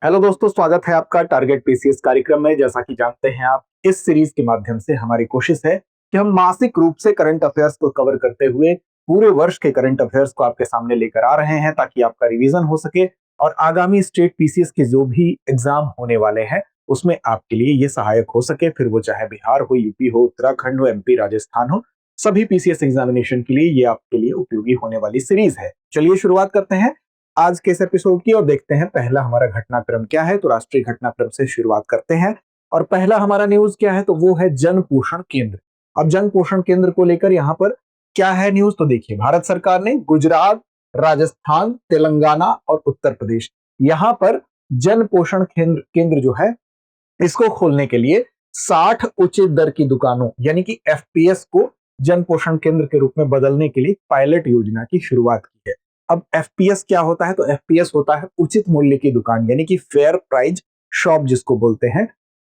Hello दोस्तों, स्वागत है आपका टारगेट पीसीएस कार्यक्रम में। जैसा कि जानते हैं आप, इस सीरीज के माध्यम से हमारी कोशिश है कि हम मासिक रूप से करंट अफेयर्स को कवर करते हुए पूरे वर्ष के करंट अफेयर्स को आपके सामने लेकर आ रहे हैं, ताकि आपका रिवीजन हो सके और आगामी स्टेट पीसीएस के जो भी एग्जाम होने वाले हैं उसमें आपके लिए ये सहायक हो सके। फिर वो चाहे बिहार हो, यूपी हो, उत्तराखंड हो, एमपी, राजस्थान हो, सभी पीसीएस एग्जामिनेशन के लिए ये आपके लिए उपयोगी होने वाली सीरीज है। चलिए शुरुआत करते हैं आज के इस एपिसोड की और देखते हैं पहला हमारा घटनाक्रम क्या है। तो राष्ट्रीय घटनाक्रम से शुरुआत करते हैं और पहला हमारा न्यूज क्या है, तो वो है जन पोषण केंद्र। अब जन पोषण केंद्र को लेकर यहाँ पर क्या है न्यूज, तो देखिए, भारत सरकार ने गुजरात, राजस्थान, तेलंगाना और उत्तर प्रदेश यहाँ पर जन पोषण केंद्र जो है इसको खोलने के लिए 60 उचित दर की दुकानों यानी कि एफपीएस को जन पोषण केंद्र के रूप में बदलने के लिए पायलट योजना की शुरुआत की है। अब एफपीएस क्या होता है, तो एफपीएस होता है उचित मूल्य की दुकान यानी कि फेयर प्राइस शॉप जिसको बोलते हैं।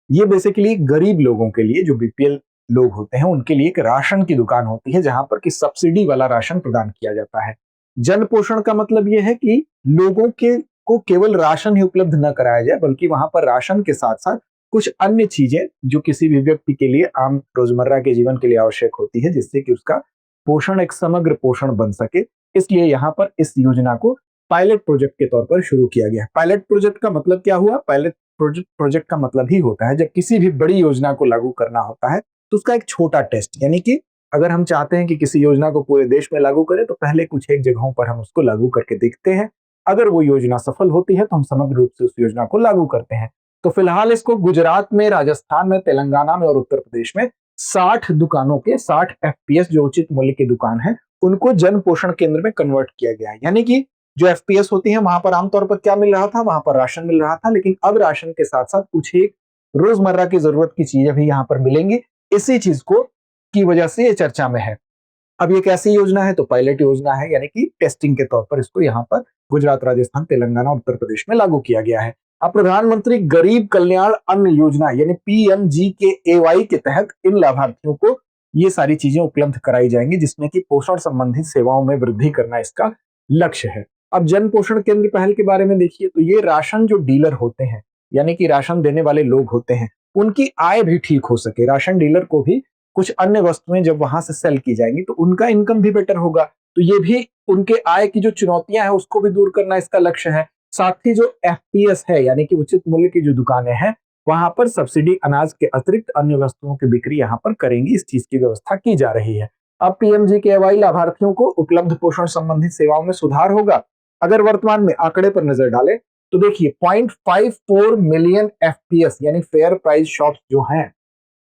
ये बेसिकली गरीब लोगों के लिए, जो बीपीएल लोग होते हैं, उनके लिए एक राशन की दुकान होती है जहां पर कि सब्सिडी वाला राशन प्रदान किया जाता है। जन पोषण का मतलब यह है कि लोगों के को केवल राशन ही उपलब्ध न कराया जाए, बल्कि वहां पर राशन के साथ साथ कुछ अन्य चीजें जो किसी भी व्यक्ति के लिए आम रोजमर्रा के जीवन के लिए आवश्यक होती है, जिससे कि उसका पोषण एक समग्र पोषण बन सके। इसलिए यहाँ पर इस योजना को पायलट प्रोजेक्ट के तौर पर शुरू किया गया। पायलट प्रोजेक्ट का मतलब क्या हुआ? पायलट प्रोजेक्ट का मतलब ही होता है जब किसी भी बड़ी योजना को लागू करना होता है तो उसका एक छोटा टेस्ट, यानी कि अगर हम चाहते हैं कि किसी योजना को पूरे देश में लागू करें तो पहले कुछ एक जगहों पर हम उसको लागू करके देखते हैं। अगर वो योजना सफल होती है तो हम समग्र रूप से उस योजना को लागू करते हैं। तो फिलहाल इसको गुजरात में, राजस्थान में, तेलंगाना में और उत्तर प्रदेश में 60 दुकानों के 60 एफपीएस जो उचित मूल्य की दुकान है उनको जन पोषण केंद्र में कन्वर्ट किया गया है। यानी कि जो एफपीएस होती है वहां पर आमतौर पर क्या मिल रहा था, वहां पर राशन मिल रहा था, लेकिन अब राशन के साथ साथ कुछ एक रोजमर्रा की जरूरत की चीजें भी यहाँ पर मिलेंगी। इसी चीज को की वजह से ये चर्चा में है। अब ये कैसी योजना है, तो पायलट योजना है, यानी कि टेस्टिंग के तौर पर इसको यहाँ पर गुजरात, राजस्थान, तेलंगाना और उत्तर प्रदेश में लागू किया गया है। अब प्रधानमंत्री गरीब कल्याण अन्न योजना यानी पीएमजीकेएवाई के तहत इन लाभार्थियों को ये सारी चीजें उपलब्ध कराई जाएंगी, जिसमें कि पोषण संबंधित सेवाओं में वृद्धि करना इसका लक्ष्य है। अब जन पोषण केंद्र पहल के बारे में देखिए, तो ये राशन जो डीलर होते हैं यानी कि राशन देने वाले लोग होते हैं, उनकी आय भी ठीक हो सके। राशन डीलर को भी कुछ अन्य वस्तुएं जब वहां से सेल की जाएंगी तो उनका इनकम भी बेटर होगा। तो ये भी उनके आय की जो चुनौतियां हैं उसको भी दूर करना इसका लक्ष्य है। साथ ही जो एफपीएस है यानी कि उचित मूल्य की जो दुकानें हैं, वहां पर सब्सिडी अनाज के अतिरिक्त अन्य वस्तुओं की बिक्री यहाँ पर करेंगी, इस चीज की व्यवस्था की जा रही है। अब पीएमजीकेवाई लाभार्थियों को उपलब्ध पोषण संबंधित सेवाओं में सुधार होगा। अगर वर्तमान में आंकड़े पर नजर डालें तो देखिए 0.54 मिलियन एफपीएस यानी फेयर प्राइस शॉप्स जो हैं,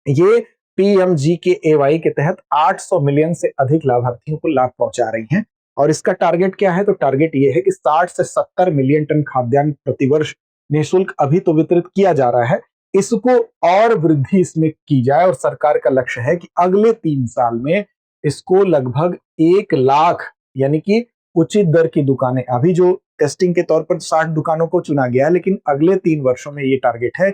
ये पीएमजीकेएवाई के तहत 800 मिलियन से अधिक लाभार्थियों को लाभ पहुंचा रही हैं। और इसका टारगेट क्या है, तो टारगेट ये है कि 60 से 70 मिलियन टन खाद्यान्न प्रतिवर्ष निःशुल्क अभी तो वितरित किया जा रहा है, इसको और वृद्धि इसमें की जाए। और सरकार का लक्ष्य है कि अगले 3 साल में इसको लगभग 1 लाख यानी कि उचित दर की दुकानें, अभी जो टेस्टिंग के तौर पर 60 दुकानों को चुना गया है, लेकिन अगले 3 वर्षों में ये टारगेट है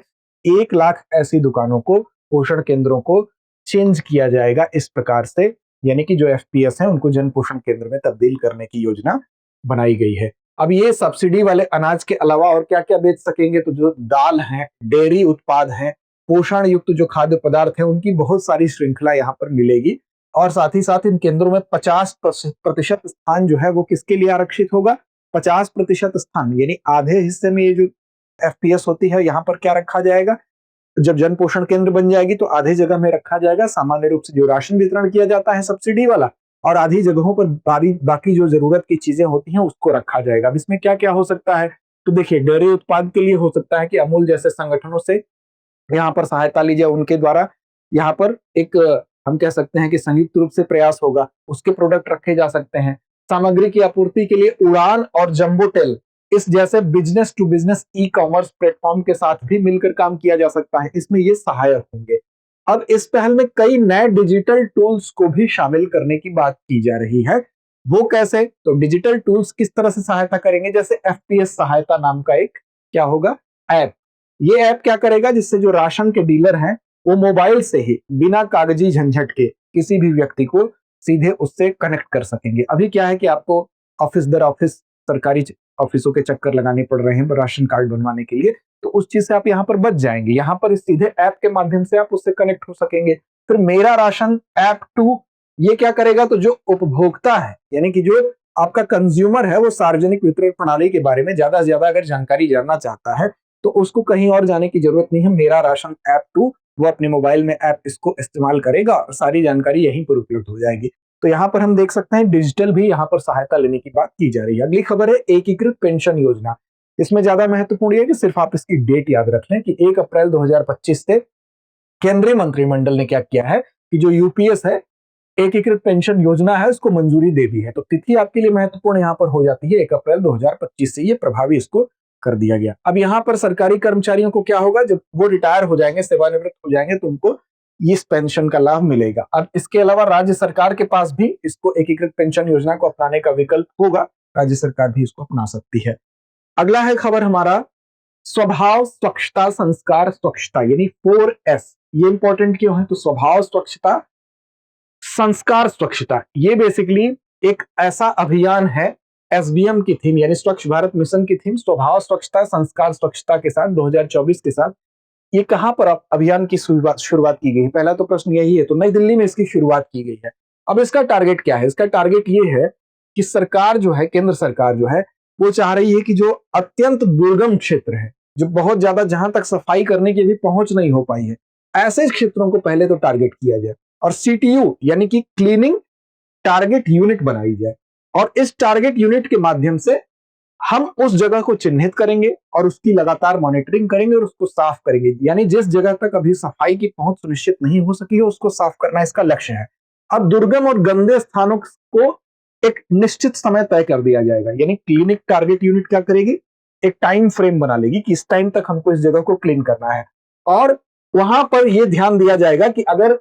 1 लाख ऐसी दुकानों को, पोषण केंद्रों को चेंज किया जाएगा इस प्रकार से, यानी कि जो एफपीएस है उनको जन पोषण केंद्र में तब्दील करने की योजना बनाई गई है। अब ये सब्सिडी वाले अनाज के अलावा और क्या क्या बेच सकेंगे, तो जो दाल है, डेयरी उत्पाद है, पोषण युक्त जो खाद्य पदार्थ है, उनकी बहुत सारी श्रृंखला यहाँ पर मिलेगी। और साथ ही साथ इन केंद्रों में 50% स्थान जो है वो किसके लिए आरक्षित होगा? 50% स्थान यानी आधे हिस्से में ये जो एफपीएस होती है यहाँ पर क्या रखा जाएगा? जब जन पोषण केंद्र बन जाएगी तो आधी जगह में रखा जाएगा सामान्य रूप से जो राशन वितरण किया जाता है सब्सिडी वाला, और आधी जगहों पर बाकी जो जरूरत की चीजें होती हैं उसको रखा जाएगा। अब इसमें क्या क्या हो सकता है, तो देखिए, डेयरी उत्पाद के लिए हो सकता है कि अमूल जैसे संगठनों से यहाँ पर सहायता ली जाए, उनके द्वारा यहाँ पर एक हम कह सकते हैं कि संयुक्त रूप से प्रयास होगा, उसके प्रोडक्ट रखे जा सकते हैं। सामग्री की आपूर्ति के लिए उड़ान और जंबोटेल इस जैसे business to business e commerce platform के साथ भी मिलकर काम किया जा सकता है, इसमें ये सहायक होंगे। अब इस पहल में कई नए डिजिटल टूल्स को भी शामिल करने की बात की जा रही है। वो कैसे, तो डिजिटल टूल्स किस तरह से सहायता करेंगे, जैसे एफपीएस सहायता नाम का एक क्या होगा ऐप। ये ऐप क्या करेगा, जिससे जो राशन के डीलर हैं वो मोबाइल से ही बिना कागजी झंझट के किसी भी व्यक्ति को सीधे उससे कनेक्ट कर सकेंगे। अभी क्या है कि आपको ऑफिस दर ऑफिस, सरकारी ऑफिसों के चक्कर लगाने पड़ रहे हैं राशन कार्ड बनवाने के लिए, तो उस चीज से आप यहाँ पर बच जाएंगे। यहाँ पर सीधे ऐप के माध्यम से आप उससे कनेक्ट हो सकेंगे। फिर मेरा राशन ऐप 2 ये क्या करेगा, तो जो उपभोक्ता है यानी कि जो आपका कंज्यूमर है वो सार्वजनिक वितरण प्रणाली के बारे में ज्यादा से ज्यादा अगर जानकारी जानना चाहता है तो उसको कहीं और जाने की जरूरत नहीं है। मेरा राशन ऐप 2 वो अपने मोबाइल में ऐप इसको इस्तेमाल करेगा और सारी जानकारी यहीं पर उपलब्ध हो जाएगी। तो यहाँ पर हम देख सकते हैं डिजिटल भी यहाँ पर सहायता लेने की बात की जा रही है। अगली खबर है एकीकृत पेंशन योजना। इसमें ज्यादा महत्वपूर्ण है कि सिर्फ आप इसकी डेट याद रख लें कि 1 अप्रैल 2025 से केंद्रीय मंत्रिमंडल ने क्या किया है कि जो यूपीएस है एकीकृत पेंशन योजना है उसको मंजूरी दे दी है। तो तिथि आपके लिए महत्वपूर्ण यहाँ पर हो जाती है 1 अप्रैल 2025 से ये प्रभावी इसको कर दिया गया। अब यहाँ पर सरकारी कर्मचारियों को क्या होगा, जब वो रिटायर हो जाएंगे, सेवानिवृत्त हो जाएंगे, तो उनको इस पेंशन का लाभ मिलेगा। अब इसके अलावा राज्य सरकार के पास भी इसको एकीकृत पेंशन योजना को अपनाने का विकल्प होगा, राज्य सरकार भी इसको अपना सकती है। अगला है खबर हमारा स्वभाव स्वच्छता संस्कार स्वच्छता यानी 4S। ये इंपॉर्टेंट क्यों है, तो स्वभाव स्वच्छता संस्कार स्वच्छता ये बेसिकली एक ऐसा अभियान है, एसबीएम की थीम यानी स्वच्छ भारत मिशन की थीम स्वभाव स्वच्छता संस्कार स्वच्छता के साथ 2024 के साथ ये कहां पर अभियान की शुरुआत की गई है। पहला तो प्रश्न यही है, तो नई दिल्ली में इसकी शुरुआत की गई है। अब इसका टारगेट क्या है, इसका टारगेट ये है कि सरकार जो है, केंद्र सरकार जो है वो चाह रही है कि जो अत्यंत दुर्गम क्षेत्र है, जो बहुत ज्यादा जहां तक सफाई करने की भी पहुंच नहीं हो पाई है, ऐसे क्षेत्रों को पहले तो टारगेट किया जाए और सीटीयू यानी कि क्लीनिंग टारगेट यूनिट बनाई जाए। और इस टारगेट यूनिट के माध्यम से हम उस जगह को चिन्हित करेंगे और उसकी लगातार मॉनिटरिंग करेंगे और उसको साफ करेंगे। यानी जिस जगह तक अभी सफाई की पहुंच सुनिश्चित नहीं हो सकी है उसको साफ करना इसका लक्ष्य है। अब दुर्गम और गंदे स्थानों को एक निश्चित समय तय कर दिया जाएगा, यानी क्लिनिक टारगेट यूनिट क्या करेगी, एक टाइम फ्रेम बना लेगी कि इस टाइम तक हमको इस जगह को क्लीन करना है। और वहां पर यह ध्यान दिया जाएगा कि अगर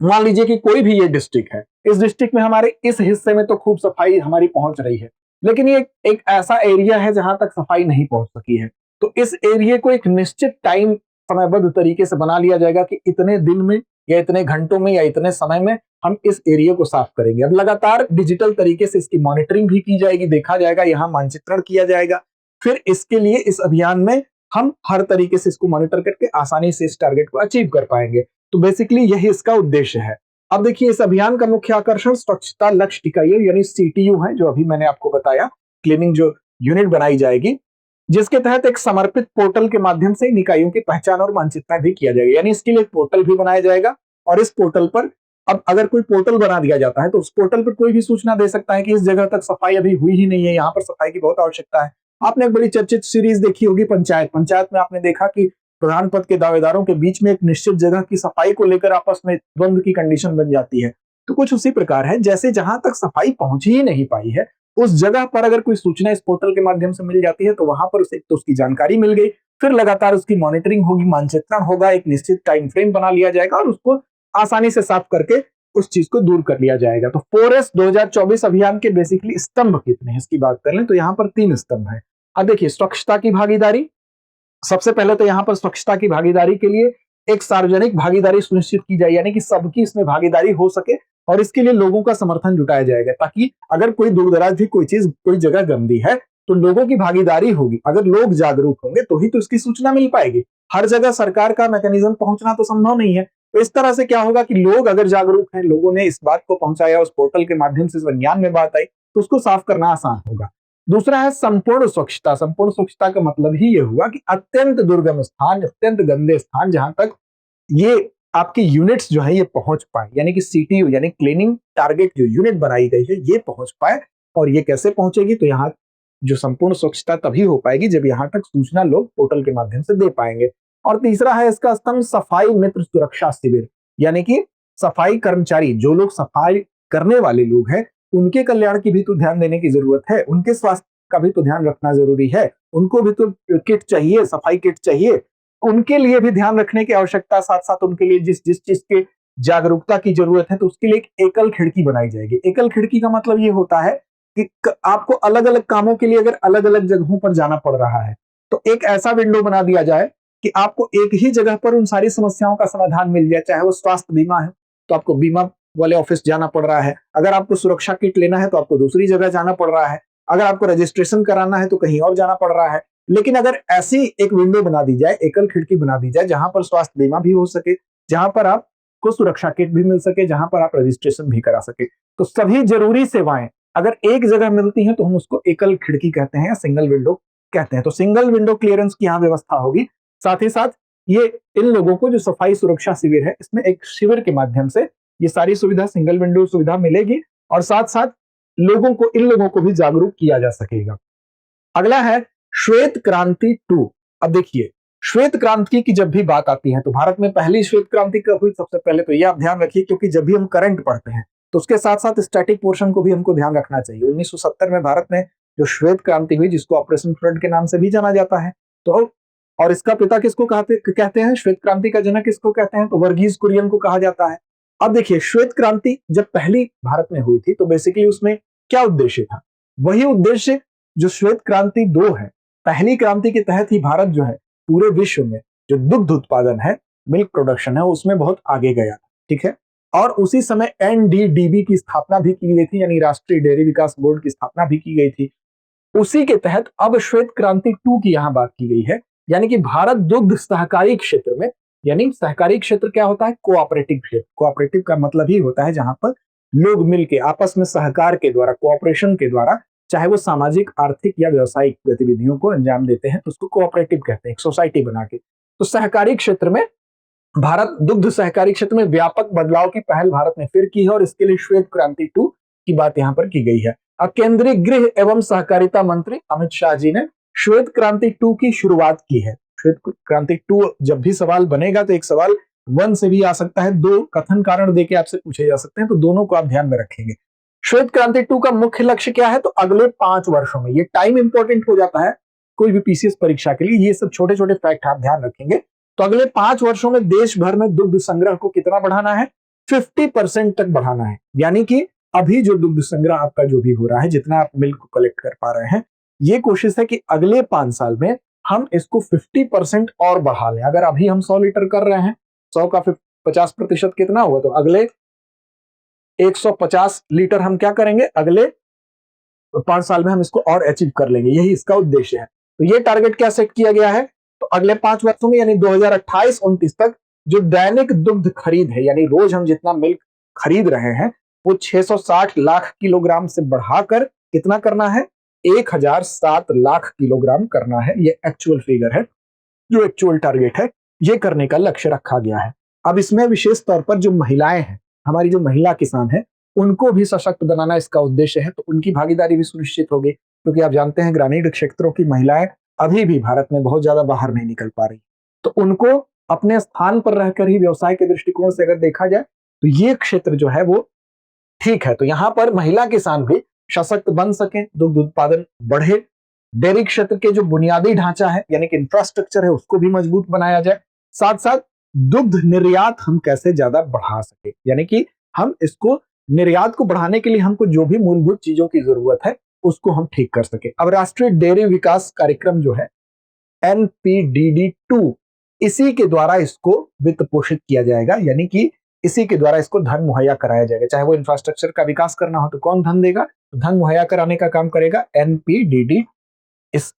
मान लीजिए कि कोई भी ये डिस्ट्रिक्ट है, इस डिस्ट्रिक्ट में हमारे इस हिस्से में तो खूब सफाई हमारी पहुंच रही है, लेकिन ये एक ऐसा एरिया है जहां तक सफाई नहीं पहुंच सकी है, तो इस एरिया को एक निश्चित टाइम समयबद्ध तरीके से बना लिया जाएगा कि इतने दिन में या इतने घंटों में या इतने समय में हम इस एरिया को साफ करेंगे। अब लगातार डिजिटल तरीके से इसकी मॉनिटरिंग भी की जाएगी, देखा जाएगा, यहाँ मानचित्रण किया जाएगा। फिर इसके लिए इस अभियान में हम हर तरीके से इसको मॉनिटर करके आसानी से इस टारगेट को अचीव कर पाएंगे। तो बेसिकली यही इसका उद्देश्य है। अब देखिए इस अभियान का मुख्य आकर्षण स्वच्छता लक्ष्य टिकाइए यानी सीटीयू है, जो अभी मैंने आपको बताया, क्लीनिंग जो यूनिट बनाई जाएगी, जिसके तहत एक समर्पित पोर्टल के माध्यम से निकायों की पहचान और मानचित्रण भी किया जाएगा। यानी इसके लिए एक पोर्टल भी बनाया जाएगा और इस पोर्टल पर अब अगर कोई पोर्टल बना दिया जाता है तो उस पोर्टल पर कोई भी सूचना दे सकता है कि इस जगह तक सफाई अभी हुई ही नहीं है, यहाँ पर सफाई की बहुत आवश्यकता है। आपने एक बड़ी चर्चित सीरीज देखी होगी पंचायत में आपने देखा कि प्रधान पद के दावेदारों के बीच में एक निश्चित जगह की सफाई को लेकर आपस में द्वंद्व की कंडीशन बन जाती है। तो कुछ उसी प्रकार है, जैसे जहां तक सफाई पहुंच ही नहीं पाई है उस जगह पर अगर कोई सूचना इस पोर्टल के माध्यम से मिल जाती है तो वहां पर उसे तो उसकी जानकारी मिल गई, फिर लगातार उसकी मॉनिटरिंग होगी, मानचित्रण होगा, एक निश्चित टाइम फ्रेम बना लिया जाएगा और उसको आसानी से साफ करके उस चीज को दूर कर लिया जाएगा। तो 4S 2024 अभियान के बेसिकली स्तंभ कितने हैं इसकी बात कर लें तो यहाँ पर 3 स्तंभ है। अब देखिए स्वच्छता की भागीदारी, सबसे पहले तो यहाँ पर स्वच्छता की भागीदारी के लिए एक सार्वजनिक भागीदारी सुनिश्चित की जाए, यानी कि सबकी इसमें भागीदारी हो सके और इसके लिए लोगों का समर्थन जुटाया जाएगा, ताकि अगर कोई दूर दराज भी कोई जगह गंदी है तो लोगों की भागीदारी होगी। अगर लोग जागरूक होंगे तो ही तो इसकी सूचना मिल पाएगी। हर जगह सरकार का मैकेनिज्म पहुंचना तो संभव नहीं है। तो इस तरह से क्या होगा कि लोग अगर जागरूक हैं, लोगों ने इस बात को पहुंचाया, उस पोर्टल के माध्यम से विज्ञान में बात आई, तो उसको साफ करना आसान होगा। दूसरा है संपूर्ण स्वच्छता। संपूर्ण स्वच्छता का मतलब ही ये हुआ कि अत्यंत दुर्गम स्थान, अत्यंत गंदे स्थान, जहां तक ये आपकी यूनिट्स जो है ये पहुंच पाए, यानी कि सीटीयू यानी क्लीनिंग टारगेट जो यूनिट बनाई गई है ये पहुंच पाए। और ये कैसे पहुंचेगी, तो यहाँ जो संपूर्ण स्वच्छता तभी हो पाएगी जब यहाँ तक सूचना लोग पोर्टल के माध्यम से दे पाएंगे। और तीसरा है इसका स्तंभ सफाई मित्र सुरक्षा शिविर, यानी कि सफाई कर्मचारी, जो लोग सफाई करने वाले लोग हैं, उनके कल्याण की भी तो ध्यान देने की जरूरत है, उनके स्वास्थ्य का भी तो ध्यान रखना जरूरी है, उनको भी तो किट चाहिए, सफाई किट चाहिए, उनके लिए भी ध्यान रखने की आवश्यकता, साथ साथ उनके लिए जिस जिस चीज के जागरूकता की जरूरत है तो उसके लिए एक एकल खिड़की बनाई जाएगी। एकल खिड़की का मतलब ये होता है कि आपको अलग अलग कामों के लिए अगर अलग अलग जगहों पर जाना पड़ रहा है तो एक ऐसा विंडो बना दिया जाए कि आपको एक ही जगह पर उन सारी समस्याओं का समाधान मिल जाए। चाहे वो स्वास्थ्य बीमा है तो आपको बीमा वाले ऑफिस जाना पड़ रहा है, अगर आपको सुरक्षा किट लेना है तो आपको दूसरी जगह जाना पड़ रहा है, अगर आपको रजिस्ट्रेशन कराना है तो कहीं और जाना पड़ रहा है। लेकिन अगर ऐसी एक विंडो बना दी जाए, एकल खिड़की बना दी जाए, जहां पर स्वास्थ्य बीमा भी हो सके, जहां पर आपको सुरक्षा किट भी मिल सके, जहां पर आप रजिस्ट्रेशन भी करा सके, तो सभी जरूरी सेवाएं अगर एक जगह मिलती हैं तो हम उसको एकल खिड़की कहते हैं या सिंगल विंडो कहते हैं। तो सिंगल विंडो क्लियरेंस की यहाँ व्यवस्था होगी। साथ ही साथ ये इन लोगों को जो सफाई सुरक्षा शिविर है, इसमें एक शिविर के माध्यम से ये सारी सुविधा, सिंगल विंडो सुविधा मिलेगी और साथ साथ इन लोगों को भी जागरूक किया जा सकेगा। अगला है श्वेत क्रांति 2। अब देखिए, श्वेत क्रांति की जब भी बात आती है तो भारत में पहली श्वेत क्रांति कब हुई? सबसे पहले तो ये आप ध्यान रखिए, क्योंकि जब भी हम करंट पढ़ते हैं तो उसके साथ साथ स्टैटिक पोर्शन को भी हमको ध्यान रखना चाहिए। 1970 में भारत में जो श्वेत क्रांति हुई, जिसको ऑपरेशन फ्लड के नाम से भी जाना जाता है, तो और इसका पिता किसको कहते हैं, श्वेत क्रांति का जनक किसको कहते हैं, तो वर्गीज कुरियन को कहा जाता है। अब देखिए, श्वेत क्रांति जब पहली भारत में हुई थी तो बेसिकली उसमें क्या उद्देश्य था? वही उद्देश्य जो श्वेत क्रांति 2 है। पहली क्रांति के तहत ही भारत जो है पूरे विश्व में जो दुग्ध उत्पादन है, मिल्क प्रोडक्शन है, उसमें बहुत आगे गया था। ठीक है, और उसी समय एनडीडीबी की स्थापना भी की गई थी, यानी राष्ट्रीय डेयरी विकास बोर्ड की स्थापना भी की गई थी। उसी के तहत अब श्वेत क्रांति 2 की यहां बात की गई है, यानी कि भारत दुग्ध सहकारी क्षेत्र में, यानी सहकारी क्षेत्र क्या होता है? कोऑपरेटिव क्षेत्र। कोऑपरेटिव का मतलब ही होता है जहां पर लोग मिलकर आपस में सहकार के द्वारा, कोऑपरेशन के द्वारा, चाहे वो सामाजिक, आर्थिक या व्यावसायिक गतिविधियों को अंजाम देते हैं, तो उसको कोऑपरेटिव कहते हैं, एक सोसाइटी बना के। तो सहकारी क्षेत्र में भारत दुग्ध सहकारी क्षेत्र में व्यापक बदलाव की पहल भारत ने फिर की है और इसके लिए श्वेत क्रांति 2 की बात यहां पर की गई है। अब केंद्रीय गृह एवं सहकारिता मंत्री अमित शाह जी ने श्वेत क्रांति 2 की शुरुआत की है। श्वेत क्रांति 2 जब भी सवाल बनेगा तो एक सवाल 1 से भी आ सकता है, 2 कथन कारण देके आपसे पूछे जा सकते हैं, तो दोनों को आप ध्यान में रखेंगे। श्वेत क्रांति 2 का मुख्य लक्ष्य क्या है? तो अगले 5 वर्षों में, ये टाइम इंपॉर्टेंट हो जाता है कोई भी पीसीएस परीक्षा के लिए, ये सब छोटे छोटे फैक्ट आप ध्यान रखेंगे। तो अगले 5 वर्षों में देश भर में दुग्ध संग्रह को कितना बढ़ाना है? 50% तक बढ़ाना है। यानी कि अभी जो दुग्ध संग्रह आपका जो भी हो रहा है, जितना आप मिल्क को कलेक्ट कर पा रहे हैं, ये कोशिश है कि अगले 5 साल में हम इसको 50% और बढ़ा लें। अगर अभी हम 100 लीटर कर रहे हैं, 100 का 50% कितना हुआ? तो अगले 150 लीटर हम क्या करेंगे? अगले 5 साल में हम इसको और अचीव कर लेंगे, यही इसका उद्देश्य है। तो ये टारगेट क्या सेट किया गया है? तो अगले 5 वर्षों में, यानी 2028-29 तक जो दैनिक दुग्ध खरीद है, यानी रोज हम जितना मिल्क खरीद रहे हैं, वो 660 लाख किलोग्राम से बढ़ाकर कितना करना है? 1007 लाख किलोग्राम करना है। ये एक्चुअल फिगर है, जो एक्चुअल टारगेट है, ये करने का लक्ष्य रखा गया है। अब इसमें विशेष तौर पर जो महिलाएं हैं, हमारी जो महिला किसान है, उनको भी सशक्त बनाना इसका उद्देश्य है, तो उनकी भागीदारी भी सुनिश्चित होगी, क्योंकि आप जानते हैं ग्रामीण क्षेत्रों की महिलाएं अभी भी भारत में बहुत ज्यादा बाहर नहीं निकल पा रही, तो उनको अपने स्थान पर रहकर ही व्यवसाय के दृष्टिकोण से अगर देखा जाए तो ये क्षेत्र जो है वो ठीक है। तो यहां पर महिला किसान भी सशक्त बन सके, दुग्ध उत्पादन बढ़े, डेयरी क्षेत्र के जो बुनियादी ढांचा है, यानी कि इंफ्रास्ट्रक्चर है, उसको भी मजबूत बनाया जाए। साथ साथ दुग्ध निर्यात हम कैसे ज्यादा बढ़ा सके, यानी कि हम इसको निर्यात को बढ़ाने के लिए हमको जो भी मूलभूत चीजों की जरूरत है उसको हम ठीक कर सके। अब राष्ट्रीय डेयरी विकास कार्यक्रम जो है NPDD2, इसी के द्वारा इसको वित्त पोषित किया जाएगा, यानी कि इसी के द्वारा इसको धन मुहैया कराया जाएगा। चाहे वो इंफ्रास्ट्रक्चर का विकास करना हो तो कौन धन देगा? तो धन मुहैया कराने का काम करेगा NPDD। इस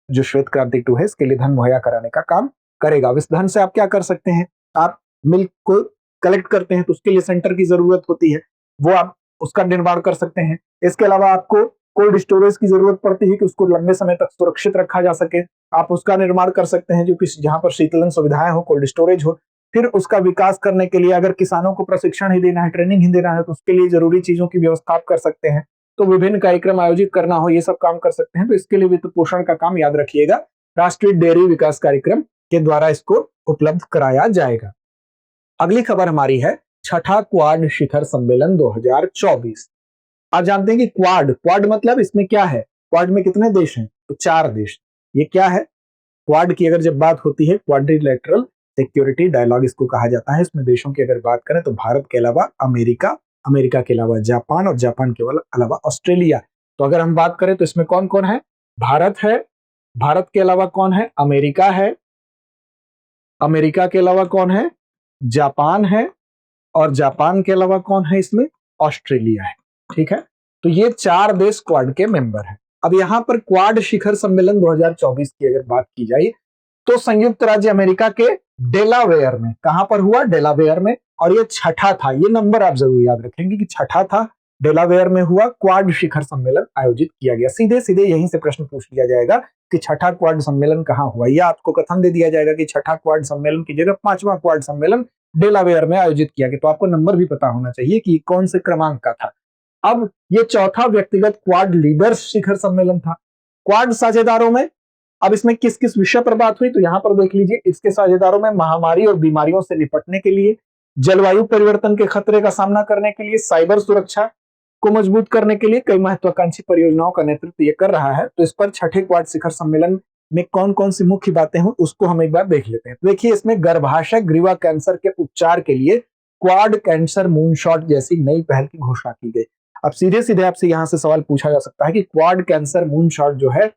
जो श्वेत क्रांति 2 है, इसके लिए धन मुहैया कराने का काम करेगा। अब इस धन से आप क्या कर सकते हैं? आप मिल्क को कलेक्ट करते हैं तो उसके लिए सेंटर की जरूरत होती है, वो आप उसका निर्माण कर सकते हैं। इसके अलावा आपको कोल्ड स्टोरेज की जरूरत पड़ती है कि उसको लंबे समय तक सुरक्षित रखा जा सके, आप उसका निर्माण कर सकते हैं, जो कि जहां पर शीतलन सुविधाएं हो, कोल्ड स्टोरेज हो। फिर उसका विकास करने के लिए अगर किसानों को प्रशिक्षण ही देना है, ट्रेनिंग ही देना है, तो उसके लिए जरूरी चीजों की व्यवस्था आप कर सकते हैं। तो विभिन्न कार्यक्रम आयोजित करना हो, ये सब काम कर सकते हैं। तो इसके लिए वित्त पोषण का काम याद रखिएगा, राष्ट्रीय डेयरी विकास कार्यक्रम के द्वारा इसको उपलब्ध कराया जाएगा। अगली खबर हमारी है छठा क्वाड शिखर सम्मेलन 2024। आप जानते हैं कि क्वाड मतलब इसमें क्या है? क्वाड में कितने देश हैं? तो 4 देश। ये क्या है? क्वाड की अगर जब बात होती है, क्वाड्रिलेटरल सिक्योरिटी डायलॉग इसको कहा जाता है। इसमें देशों की अगर बात करें तो भारत के अलावा अमेरिका, अमेरिका के अलावा जापान और जापान के अलावा ऑस्ट्रेलिया। तो अगर हम बात करें तो इसमें कौन कौन है? भारत है, भारत के अलावा कौन है? अमेरिका है, अमेरिका के अलावा कौन है? जापान है, और जापान के अलावा कौन है इसमें? ऑस्ट्रेलिया है। ठीक है, तो ये 4 देश क्वाड के मेंबर हैं। अब यहाँ पर क्वाड शिखर सम्मेलन 2024 की अगर बात की जाए तो संयुक्त राज्य अमेरिका के डेलावेयर में, कहां पर हुआ? डेलावेयर में। और ये छठा था, ये नंबर आप जरूर याद रखेंगे कि छठा था, डेलावेयर में हुआ क्वाड शिखर सम्मेलन आयोजित किया गया। सीधे सीधे यहीं से प्रश्न पूछ लिया जाएगा कि छठा क्वाड सम्मेलन कहां हुआ, या आपको कथन दे दिया जाएगा कि छठा क्वाड सम्मेलन की जगह 5वां क्वाड सम्मेलन डेलावेयर में आयोजित किया गया, तो आपको नंबर भी पता होना चाहिए कि कौन से क्रमांक का था। अब ये चौथा व्यक्तिगत क्वाड लीडर्स शिखर सम्मेलन था। क्वाड साझेदारों में अब इसमें किस किस विषय पर बात हुई, तो यहां पर देख लीजिए, इसके साझेदारों में महामारी और बीमारियों से निपटने के लिए, जलवायु परिवर्तन के खतरे का सामना करने के लिए, साइबर सुरक्षा को मजबूत करने के लिए कई महत्वाकांक्षी परियोजनाओं का नेतृत्व ये कर रहा है। तो इस पर छठे क्वाड शिखर सम्मेलन में कौन कौन सी मुख्य बातें हैं उसको हम एक बार देख लेते हैं। देखिए, इसमें गर्भाशय ग्रीवा कैंसर के उपचार के लिए क्वाड कैंसर मूनशॉट जैसी नई पहल की घोषणा की गई। अब सीधे सीधे आपसे यहां से सवाल पूछा जा सकता है कि क्वाड कैंसर मूनशॉट जो है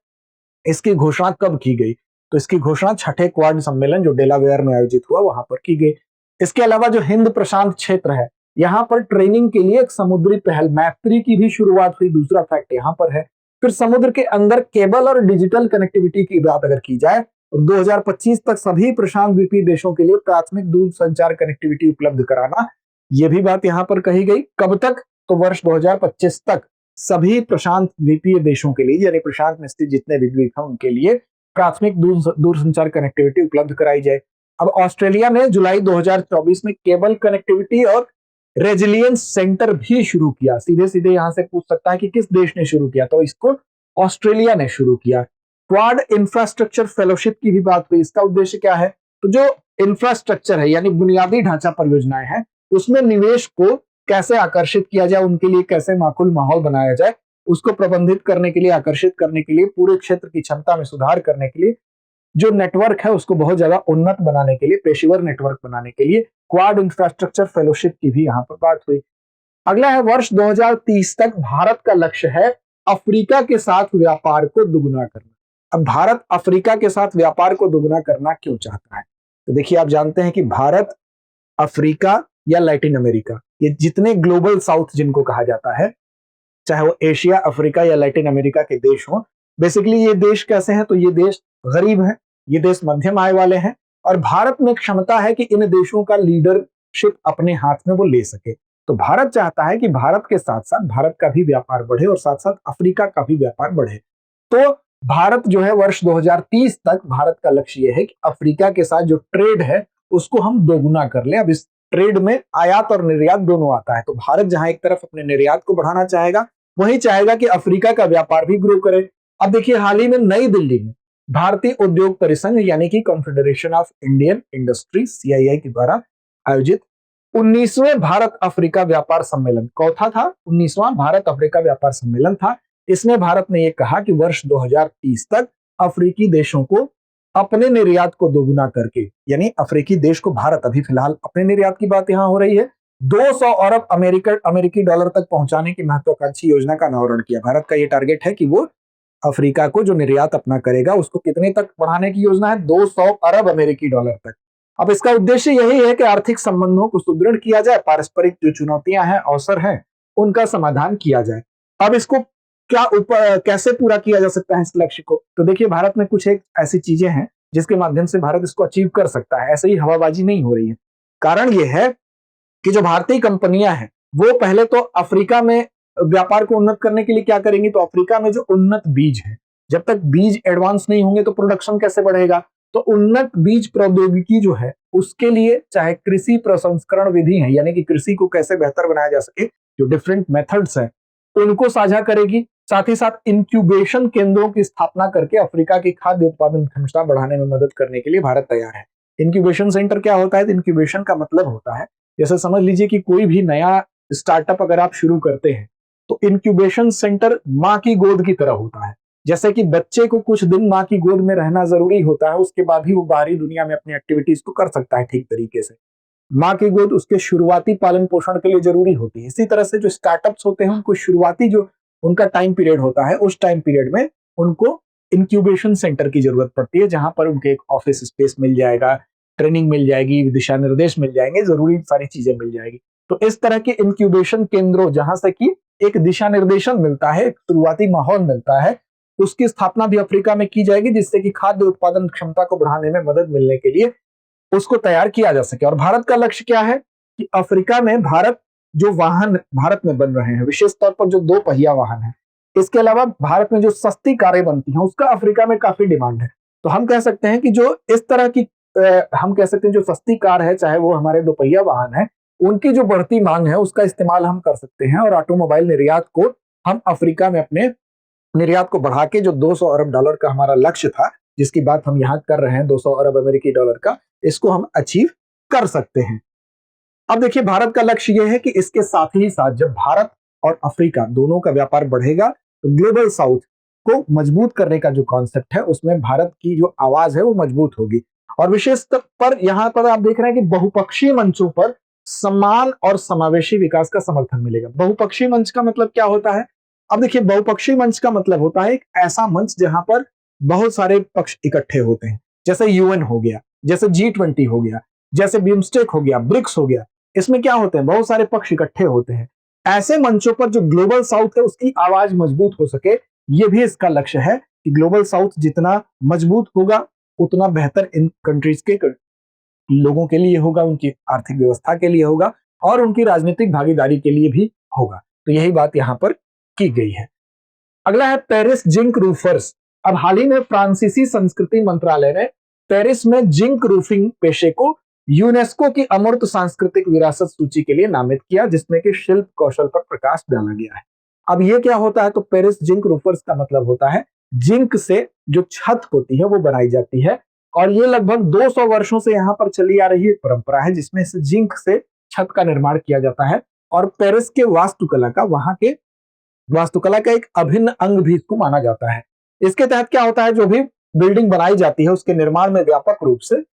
इसकी घोषणा कब की गई, तो इसकी घोषणा छठे क्वाड सम्मेलन जो डेलावेयर में आयोजित हुआ वहां पर की गई। इसके अलावा जो हिंद प्रशांत क्षेत्र है, यहां पर ट्रेनिंग के लिए एक समुद्री पहल मैत्री की भी शुरुआत हुई, दूसरा फैक्ट यहां पर है। फिर समुद्र के अंदर केबल और डिजिटल कनेक्टिविटी की बात अगर की जाए तो 2025 तक सभी प्रशांत द्वीपीय देशों के लिए प्राथमिक दूर संचार कनेक्टिविटी उपलब्ध कराना, यह भी बात यहां पर कही गई। कब तक? तो वर्ष 2025 तक सभी प्रशांत द्वीपीय देशों के लिए, यानी प्रशांत में स्थित जितने भी द्वीप हैं उनके लिए प्राथमिक दूरसंचार कनेक्टिविटी उपलब्ध कराई जाए। अब ऑस्ट्रेलिया ने जुलाई 2024 में केबल कनेक्टिविटी और रेजिलियंस सेंटर भी शुरू किया। सीधे सीधे यहां से पूछ सकता है कि किस देश ने शुरू किया, तो इसको ऑस्ट्रेलिया ने शुरू किया। क्वाड इंफ्रास्ट्रक्चर फेलोशिप की भी बात हुई। इसका उद्देश्य क्या है? तो जो इंफ्रास्ट्रक्चर है यानी बुनियादी ढांचा परियोजनाएं हैं, उसमें निवेश को कैसे आकर्षित किया जाए, उनके लिए कैसे माकूल माहौल बनाया जाए, उसको प्रबंधित करने के लिए, आकर्षित करने के लिए, पूरे क्षेत्र की क्षमता में सुधार करने के लिए, जो नेटवर्क है उसको बहुत ज्यादा उन्नत बनाने के लिए, पेशेवर नेटवर्क बनाने के लिए क्वाड इंफ्रास्ट्रक्चर फेलोशिप की भी यहां पर बात हुई। अगला है वर्ष 2030 तक भारत का लक्ष्य है अफ्रीका के साथ व्यापार को दुगुना करना। अब भारत अफ्रीका के साथ व्यापार को दुगुना करना क्यों चाहता है? तो देखिए, आप जानते हैं कि भारत, अफ्रीका या लैटिन अमेरिका, ये जितने ग्लोबल साउथ जिनको कहा जाता है, चाहे वो एशिया, अफ्रीका या लैटिन अमेरिका के देश हो, बेसिकली ये देश कैसे हैं? तो ये देश गरीब हैं, ये देश मध्यम आय वाले हैं, और भारत में क्षमता है कि इन देशों का लीडरशिप अपने हाथ में वो ले सके। तो भारत चाहता है कि भारत के साथ साथ भारत का भी व्यापार बढ़े और साथ साथ अफ्रीका का भी व्यापार बढ़े। तो भारत जो है वर्ष 2030 तक भारत का लक्ष्य यह है कि अफ्रीका के साथ जो ट्रेड है उसको हम दोगुना कर ले। अब इस ट्रेड में आयात और निर्यात दोनों आता है, तो भारत जहां एक तरफ अपने निर्यात को बढ़ाना चाहेगा, वहीं चाहेगा कि अफ्रीका का व्यापार भी ग्रो करे। अब देखिए, हाल ही में नई दिल्ली में भारतीय उद्योग परिसंघ यानी कि confederation of Indian industry CII के द्वारा आयोजित 19वें भारत अफ्रीका व्यापार सम्मेलन, चौथा था 19वां भारत अफ्रीका व्यापार सम्मेलन था। इसमें भारत ने यह कहा कि वर्ष 2030 तक अफ्रीकी देशों को अपने निर्यात को दोगुना करके, यानी अफ्रीकी देश को भारत, अभी फिलहाल अपने निर्यात की बात यहां हो रही है, 200 अरब अमेरिकी डॉलर तक पहुंचाने की महत्वाकांक्षी योजना का अनावरण किया। भारत का यह टारगेट है कि वो अफ्रीका को जो निर्यात अपना करेगा उसको कितने तक बढ़ाने की योजना है? 200 अरब अमेरिकी डॉलर तक। अब इसका उद्देश्य यही है कि आर्थिक संबंधों को सुदृढ़ किया जाए, पारस्परिक जो चुनौतियां हैं, अवसर हैं, उनका समाधान किया जाए। अब इसको कैसे पूरा किया जा सकता है इस लक्ष्य को? तो देखिए, भारत में कुछ एक ऐसी चीजें हैं जिसके माध्यम से भारत इसको अचीव कर सकता है। ऐसे ही हवाबाजी नहीं हो रही है। कारण यह है कि जो भारतीय कंपनियां हैं वो पहले तो अफ्रीका में व्यापार को उन्नत करने के लिए क्या करेंगी? तो अफ्रीका में जो उन्नत बीज है, जब तक बीज एडवांस नहीं होंगे तो प्रोडक्शन कैसे बढ़ेगा? तो उन्नत बीज प्रौद्योगिकी जो है उसके लिए चाहे कृषि प्रसंस्करण विधि है, यानी कि कृषि को कैसे बेहतर बनाया जा सके, जो डिफरेंट मेथड्स हैं उनको साझा करेगी। साथ ही साथ इंक्यूबेशन केंद्रों की स्थापना करके अफ्रीका की खाद्य उत्पादन क्षमता बढ़ाने में मदद करने के लिए भारत तैयार है। इंक्यूबेशन सेंटर क्या होता है? इंक्यूबेशन का मतलब होता है, जैसे समझ लीजिए कि कोई भी नया स्टार्टअप अगर आप शुरू करते हैं तो इंक्यूबेशन सेंटर माँ की गोद की तरह होता है। जैसे कि बच्चे को कुछ दिन माँ की गोद में रहना जरूरी होता है, उसके बाद ही वो बाहरी दुनिया में अपनी एक्टिविटीज को कर सकता है ठीक तरीके से। माँ की गोद उसके शुरुआती पालन पोषण के लिए जरूरी होती है। इसी तरह से जो स्टार्टअप्स होते हैं उनको शुरुआती जो उनका टाइम पीरियड होता है, उस टाइम पीरियड में उनको इंक्यूबेशन सेंटर की जरूरत पड़ती है, जहां पर उनके एक ऑफिस स्पेस मिल जाएगा, ट्रेनिंग मिल जाएगी, दिशा निर्देश मिल जाएंगे, जरूरी सारी चीजें मिल जाएगी। तो इस तरह के इंक्यूबेशन केंद्रों जहां से कि एक दिशा निर्देशन मिलता है, एक शुरुआती माहौल मिलता है। उसकी स्थापना भी अफ्रीका में की जाएगी, जिससे कि खाद्य उत्पादन क्षमता को बढ़ाने में मदद मिलने के लिए उसको तैयार किया जा सके। और भारत का लक्ष्य क्या है कि अफ्रीका में जो वाहन भारत में बन रहे हैं, विशेष तौर पर जो 2 पहिया वाहन है, इसके अलावा भारत में जो सस्ती कारें बनती हैं, उसका अफ्रीका में काफी डिमांड है। तो हम कह सकते हैं कि जो इस तरह की हम कह सकते हैं जो सस्ती कार है, चाहे वो हमारे 2 पहिया वाहन है, उनकी जो बढ़ती मांग है उसका इस्तेमाल हम कर सकते हैं और ऑटोमोबाइल निर्यात को हम अफ्रीका में अपने निर्यात को बढ़ा के जो $200 अरब का हमारा लक्ष्य था, जिसकी बात हम यहाँ कर रहे हैं, $200 अरब का, इसको हम अचीव कर सकते हैं। अब देखिए, भारत का लक्ष्य यह है कि इसके साथ ही साथ जब भारत और अफ्रीका दोनों का व्यापार बढ़ेगा तो ग्लोबल साउथ को मजबूत करने का जो कॉन्सेप्ट है, उसमें भारत की जो आवाज है वो मजबूत होगी। और विशेष पर यहाँ पर आप देख रहे हैं कि बहुपक्षीय मंचों पर समान और समावेशी विकास का समर्थन मिलेगा। बहुपक्षीय मंच का मतलब क्या होता है? अब देखिए, बहुपक्षीय मंच का मतलब होता है एक ऐसा मंच जहां पर बहुत सारे पक्ष इकट्ठे होते हैं, जैसे यूएन हो गया, जैसे G20 हो गया, जैसे बिम्स्टेक हो गया, ब्रिक्स हो गया। इसमें क्या होते हैं? बहुत सारे पक्ष इकट्ठे होते हैं। ऐसे मंचों पर जो ग्लोबल साउथ है उसकी आवाज मजबूत हो सके, ये भी इसका लक्ष्य है कि ग्लोबल साउथ जितना मजबूत होगा उतना बेहतर इन कंट्रीज के लोगों के लिए होगा, उनकी आर्थिक व्यवस्था के लिए होगा और उनकी राजनीतिक भागीदारी के लिए भी होगा। तो यही बात यहां पर की गई है। अगला है पेरिस जिंक रूफर्स। अब हाल ही में फ्रांसीसी संस्कृति मंत्रालय ने पेरिस में जिंक रूफिंग पेशे को यूनेस्को की अमूर्त सांस्कृतिक विरासत सूची के लिए नामित किया, जिसमें कि शिल्प कौशल पर प्रकाश डाला गया है। अब ये क्या होता है? तो पेरिस जिंक रूफर्स का मतलब होता है जिंक से जो छत होती है वो बनाई जाती है, और ये लगभग 200 वर्षों से यहाँ पर चली आ रही एक परंपरा है जिसमें से जिंक से छत का निर्माण किया जाता है। और पेरिस के वास्तुकला का वहां के वास्तुकला का एक अभिन्न अंग भी इसको माना जाता है। इसके तहत क्या होता है? जो भी बिल्डिंग बनाई जाती है उसके निर्माण में व्यापक रूप से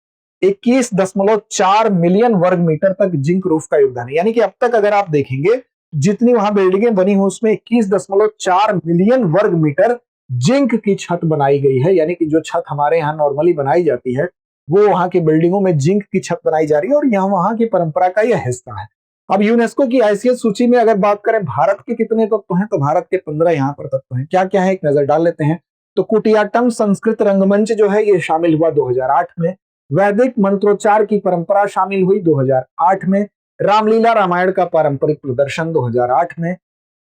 21.4 मिलियन वर्ग मीटर तक जिंक रूफ का योगदान है। यानी कि अब तक अगर आप देखेंगे जितनी वहां बिल्डिंगें बनी हो उसमें 21.4 मिलियन वर्ग मीटर जिंक की छत बनाई गई है। यानी कि जो छत हमारे यहाँ नॉर्मली बनाई जाती है वो वहां की बिल्डिंगों में जिंक की छत बनाई जा रही है, और यहाँ वहां की परंपरा का यह हिस्सा है। अब यूनेस्को की आईसीएस सूची में अगर बात करें भारत के कितने तत्व हैं, तो भारत के 15 यहाँ पर तत्व हैं। क्या क्या है, एक नजर डाल लेते हैं। तो कुटियाट्टम संस्कृत रंगमंच जो है ये शामिल हुआ 2008 में। वैदिक मंत्रोच्चार की परंपरा शामिल हुई 2008 में। रामलीला रामायण का पारंपरिक प्रदर्शन 2008 में।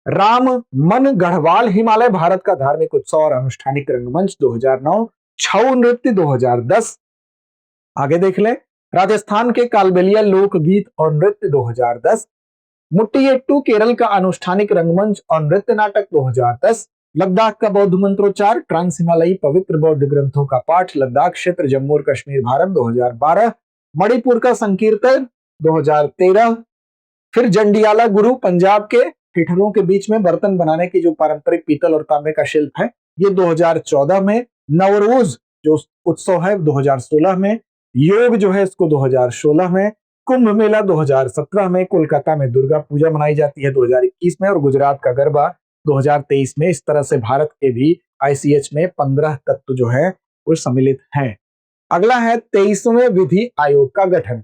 राम मन गढ़वाल हिमालय भारत का धार्मिक उत्सव और अनुष्ठानिक रंगमंच 2009। छऊ नृत्य 2010। आगे देख लें, राजस्थान के कालबेलिया लोकगीत और नृत्य 2010। मुट्टियेट्टू केरल का अनुष्ठानिक रंगमंच और नृत्य नाटक 2010। लद्दाख का बौद्ध मंत्रोच्चार, ट्रांस हिमालयी पवित्र बौद्ध ग्रंथों का पाठ, लद्दाख क्षेत्र जम्मू और कश्मीर भारत 2012। मणिपुर का संकीर्तन 2013। फिर जंडियाला गुरु पंजाब के ठिठुरों के बीच में बर्तन बनाने की जो पारंपरिक पीतल और तांबे का शिल्प है ये 2014 में। नवरोज जो उत्सव है 2016 में। योग जो है इसको 2016 में। कुंभ मेला 2017 में। कोलकाता में दुर्गा पूजा मनाई जाती है 2021 में, और गुजरात का गरबा 2023 में। इस तरह से भारत के भी आईसीएच में 15 तत्व जो है वो सम्मिलित हैं। अगला है 23वें विधि आयोग का गठन।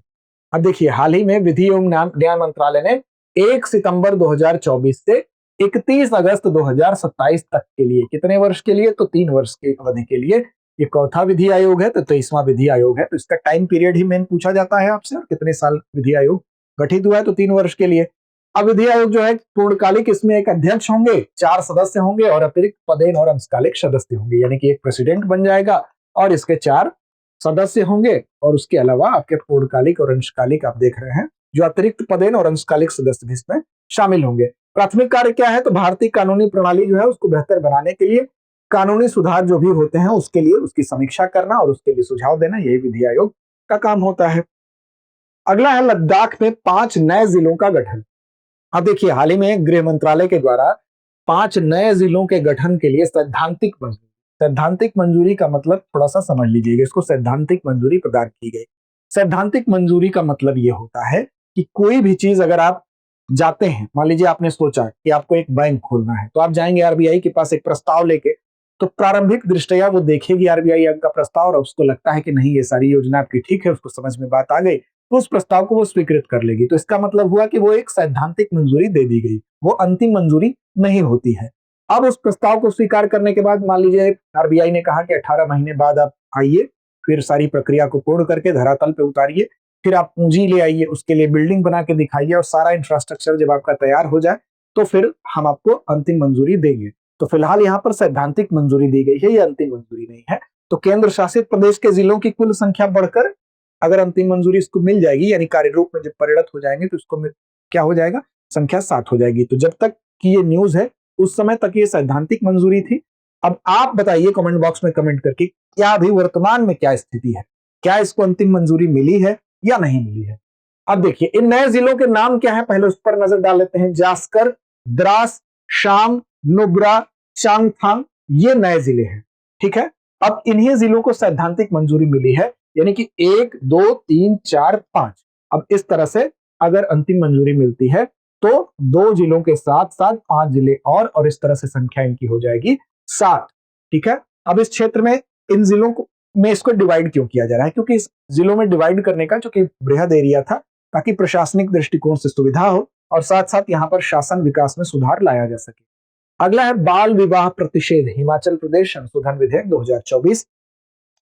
अब देखिए, हाल ही में विधि एवं न्याय मंत्रालय ने 1 सितंबर 2024 से 31 अगस्त 2027 तक के लिए, कितने वर्ष के लिए? तो 3 वर्ष की अवधि के लिए ये चौथा विधि आयोग है, तो 23वां विधि आयोग है। तो इसका टाइम पीरियड ही मेन पूछा जाता है आपसे, और कितने साल विधि आयोग गठित हुआ है, तो 3 वर्ष के लिए। अब विधि आयोग जो है पूर्णकालिक, इसमें एक अध्यक्ष होंगे, 4 सदस्य होंगे और अतिरिक्त पदेन और अंशकालिक सदस्य होंगे। यानी कि एक प्रेसिडेंट बन जाएगा और इसके 4 सदस्य होंगे, और उसके अलावा आपके पूर्णकालिक और अंशकालिक आप देख रहे हैं जो अतिरिक्त पदेन और अंशकालिक सदस्य भी इसमें शामिल होंगे। प्राथमिक कार्य क्या है? तो भारतीय कानूनी प्रणाली जो है उसको बेहतर बनाने के लिए कानूनी सुधार जो भी होते हैं उसके लिए उसकी समीक्षा करना और उसके लिए सुझाव देना, यही विधि आयोग का काम होता है। अगला है लद्दाख में 5 नए जिलों का गठन। अब देखिए, हाल ही में गृह मंत्रालय के द्वारा 5 नए जिलों के गठन के लिए सैद्धांतिक मंजूरी का मतलब थोड़ा सा समझ लीजिएगा, इसको सैद्धांतिक मंजूरी प्रदान की गई। सैद्धांतिक मंजूरी का मतलब ये होता है कि कोई भी चीज अगर आप जाते हैं, मान लीजिए आपने सोचा कि आपको एक बैंक खोलना है, तो आप जाएंगे आरबीआई के पास एक प्रस्ताव लेके, तो प्रारंभिक दृष्टया वो देखेगी आरबीआई का प्रस्ताव और उसको लगता है कि नहीं ये सारी योजना आपकी ठीक है, उसको समझ में बात आ गई, तो उस प्रस्ताव को वो स्वीकृत कर लेगी। तो इसका मतलब हुआ कि वो एक सैद्धांतिक मंजूरी दे दी गई, वो अंतिम मंजूरी नहीं होती है। अब उस प्रस्ताव को स्वीकार करने के बाद मान लीजिए आरबीआई ने कहा कि 18 महीने बाद आप आइए, फिर सारी प्रक्रिया को पूर्ण करके धरातल पे उतारिए, फिर आप पूंजी ले आइए, उसके लिए बिल्डिंग बना के दिखाइए और सारा इंफ्रास्ट्रक्चर जब आपका तैयार हो जाए तो फिर हम आपको अंतिम मंजूरी देंगे। तो फिलहाल यहाँ पर सैद्धांतिक मंजूरी दी गई है, ये अंतिम मंजूरी नहीं है। तो केंद्र शासित प्रदेश के जिलों की कुल संख्या बढ़कर अगर अंतिम मंजूरी इसको मिल जाएगी, यानी कार्य रूप में जब परिणत हो जाएंगे तो इसको क्या हो जाएगा, संख्या 7 हो जाएगी। तो जब तक की ये न्यूज है उस समय तक ये सैद्धांतिक मंजूरी थी। अब आप बताइए कमेंट बॉक्स में कमेंट करके क्या अभी वर्तमान में क्या स्थिति है, क्या इसको अंतिम मंजूरी मिली है या नहीं मिली है। अब देखिए इन नए जिलों के नाम क्या है, पहले उस पर नजर डाल लेते हैं। जास्कर, द्रास, शाम, नुब्रा, चांगथांग, ये नए जिले हैं। ठीक है, अब इन्हीं जिलों को सैद्धांतिक मंजूरी मिली है, यानी कि 1 2 3 4 5। अब इस तरह से अगर अंतिम मंजूरी मिलती है तो 2 जिलों के साथ साथ 5 जिले और इस तरह से संख्या इनकी हो जाएगी 7। ठीक है, अब इस क्षेत्र में इन जिलों को में इसको डिवाइड क्यों किया जा रहा है, क्योंकि इस जिलों में डिवाइड करने का चूंकि बृहद एरिया था ताकि प्रशासनिक दृष्टिकोण से सुविधा हो और साथ साथ यहाँ पर शासन विकास में सुधार लाया जा सके। अगला है बाल विवाह प्रतिषेध हिमाचल प्रदेश संशोधन विधेयक 2024।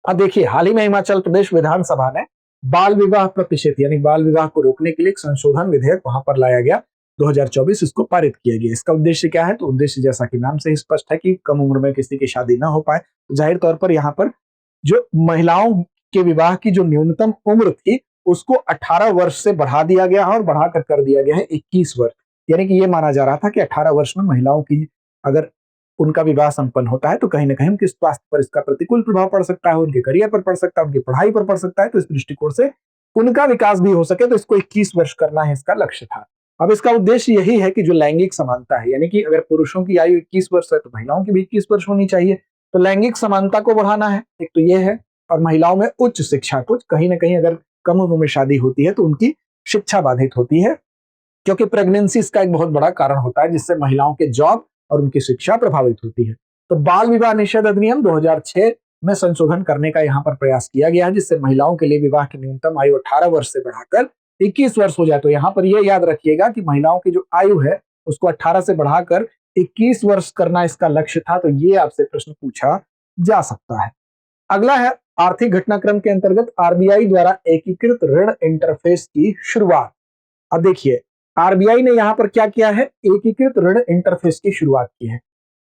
अब देखिए हाल ही में हिमाचल प्रदेश विधानसभा ने बाल विवाह प्रतिषेध यानी बाल विवाह को रोकने के लिए एक संशोधन विधेयक वहां पर लाया गया 2024, इसको पारित किया गया। इसका उद्देश्य क्या है, तो उद्देश्य जैसा कि नाम से ही स्पष्ट है कि कम उम्र में किसी की शादी ना हो पाए। तो जाहिर तौर पर यहाँ पर जो महिलाओं के विवाह की जो न्यूनतम उम्र थी उसको 18 वर्ष से बढ़ा दिया गया है और बढ़ाकर कर दिया गया है 21 वर्ष। यानी कि ये माना जा रहा था कि 18 वर्ष में महिलाओं की अगर उनका विवाह संपन्न होता है तो कहीं ना कहीं उनके स्वास्थ्य पर इसका प्रतिकूल प्रभाव पड़ सकता है, उनके करियर पर पड़ सकता है, उनकी पढ़ाई पर पड़ सकता है। तो इस दृष्टिकोण से उनका विकास भी हो सके तो इसको 21 वर्ष करना है, इसका लक्ष्य था। अब इसका उद्देश्य यही है कि जो लैंगिक समानता है, यानी कि अगर पुरुषों की आयु 21 वर्ष है तो महिलाओं की भी 21 वर्ष होनी चाहिए। तो लैंगिक समानता को बढ़ाना है, एक तो ये है। और महिलाओं में उच्च शिक्षा को, कहीं ना कहीं अगर कम उम्र में शादी होती है तो उनकी शिक्षा बाधित होती है, क्योंकि प्रेगनेंसी इसका एक बहुत बड़ा कारण होता है जिससे महिलाओं के जॉब और उनकी शिक्षा प्रभावित होती है। तो बाल विवाह निषेध अधिनियम 2006 में संशोधन करने का यहाँ पर प्रयास किया गया है, जिससे महिलाओं के लिए विवाह की न्यूनतम आयु 18 वर्ष से बढ़ाकर 21 वर्ष हो जाए। तो यहाँ पर यह याद रखिएगा कि महिलाओं की जो आयु है उसको 18 से बढ़ाकर 21 वर्ष करना इसका लक्ष्य था। तो ये आपसे प्रश्न पूछा जा सकता है। अगला है आर्थिक घटनाक्रम के अंतर्गत आरबीआई द्वारा एकीकृत ऋण इंटरफेस की शुरुआत। अब देखिए आरबीआई ने यहाँ पर क्या किया है, एकीकृत ऋण इंटरफेस की शुरुआत की है।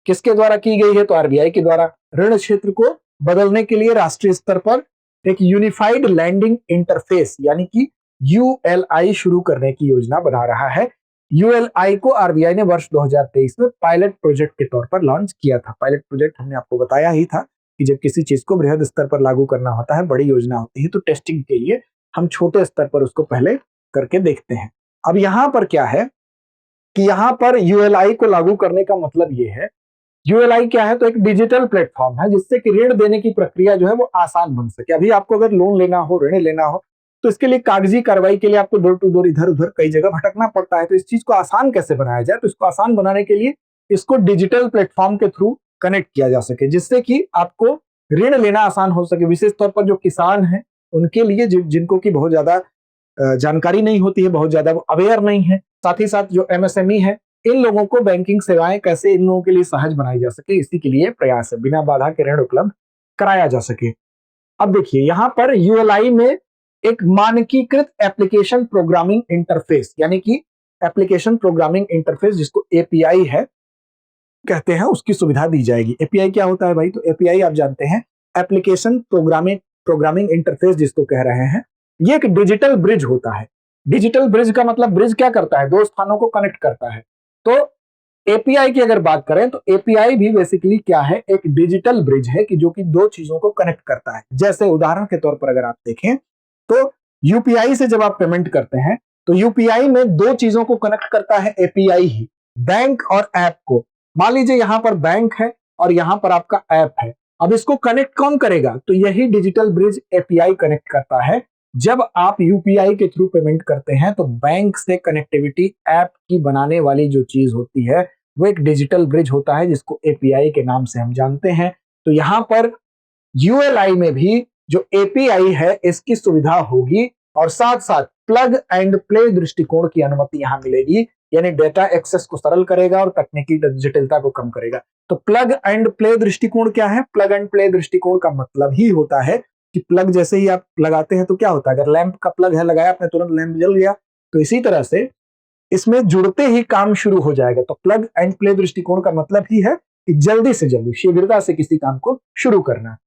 किसके द्वारा की गई है, तो आरबीआई के द्वारा ऋण क्षेत्र को बदलने के लिए राष्ट्रीय स्तर पर एक यूनिफाइड लैंडिंग इंटरफेस यानी कि यूएलआई शुरू करने की योजना बना रहा है। यूएलआई को आरबीआई ने वर्ष 2023 में पायलट प्रोजेक्ट के तौर पर लॉन्च किया था। पायलट प्रोजेक्ट हमने आपको बताया ही था कि जब किसी चीज को बृहद स्तर पर लागू करना होता है, बड़ी योजना होती है, तो टेस्टिंग के लिए हम छोटे स्तर पर उसको पहले करके देखते हैं। अब यहां पर क्या है कि यहां पर यूएलआई को लागू करने का मतलब यह है, यूएलआई क्या है, तो एक डिजिटल प्लेटफॉर्म है जिससे कि ऋण देने की प्रक्रिया जो है वो आसान बन सके। अभी आपको अगर लोन लेना हो, ऋण लेना हो, तो इसके लिए कागजी कार्रवाई के लिए आपको डोर टू डोर इधर उधर कई जगह भटकना पड़ता है। तो इस चीज को आसान कैसे बनाया जाए, तो इसको आसान बनाने के लिए इसको डिजिटल प्लेटफॉर्म के थ्रू कनेक्ट किया जा सके, जिससे कि आपको ऋण लेना आसान हो सके। विशेष तौर पर जो किसान हैं उनके लिए, जिनको की बहुत ज्यादा जानकारी नहीं होती है, बहुत ज्यादा अवेयर नहीं है, साथ ही साथ जो एमएसएमई है, इन लोगों को बैंकिंग सेवाएं कैसे इन लोगों के लिए सहज बनाई जा सके, इसी के लिए प्रयास है, बिना बाधा के ऋण उपलब्ध कराया जा सके। अब देखिए यहां पर यूएलआई में एक मानकीकृत एप्लीकेशन प्रोग्रामिंग इंटरफेस यानी कि एप्लीकेशन प्रोग्रामिंग इंटरफेस जिसको एपीआई है कहते हैं, उसकी सुविधा दी जाएगी। एपीआई क्या होता है भाई, तो एपीआई आप जानते हैं एप्लीकेशन प्रोग्रामिंग इंटरफेस जिसको कह रहे हैं, ये एक डिजिटल ब्रिज होता है। डिजिटल ब्रिज का मतलब ब्रिज क्या करता है, दो स्थानों को कनेक्ट करता है। तो एपीआई की अगर बात करें तो एपीआई भी बेसिकली क्या है, एक डिजिटल ब्रिज है कि जो कि दो चीजों को कनेक्ट करता है। जैसे उदाहरण के तौर पर अगर आप देखें तो यूपीआई से जब आप पेमेंट करते हैं तो यूपीआई में दो चीजों को कनेक्ट करता है एपीआई ही, बैंक और ऐप को। मान लीजिए यहां पर बैंक है और यहां पर आपका ऐप है, अब इसको कनेक्ट कौन करेगा, तो यही डिजिटल ब्रिज एपीआई कनेक्ट करता है। जब आप यूपीआई के थ्रू पेमेंट करते हैं तो बैंक से कनेक्टिविटी ऐप की बनाने वाली जो चीज होती है वो एक डिजिटल ब्रिज होता है जिसको एपीआई के नाम से हम जानते हैं। तो यहां पर यूएलआई में भी जो एपीआई है इसकी सुविधा होगी और साथ साथ प्लग एंड प्ले दृष्टिकोण की अनुमति यहां मिलेगी, यानी डेटा एक्सेस को सरल करेगा और तकनीकी जटिलता को कम करेगा। तो प्लग एंड प्ले दृष्टिकोण क्या है? प्लग एंड प्ले दृष्टिकोण का मतलब ही होता है कि प्लग जैसे ही आप लगाते हैं तो क्या होता है, अगर लैंप का प्लग है लगाया आपने, तुरंत लैंप जल गया। तो इसी तरह से इसमें जुड़ते ही काम शुरू हो जाएगा। तो प्लग एंड प्ले दृष्टिकोण का मतलब ही है कि जल्दी से जल्दी, शीघ्रता से किसी काम को शुरू करना।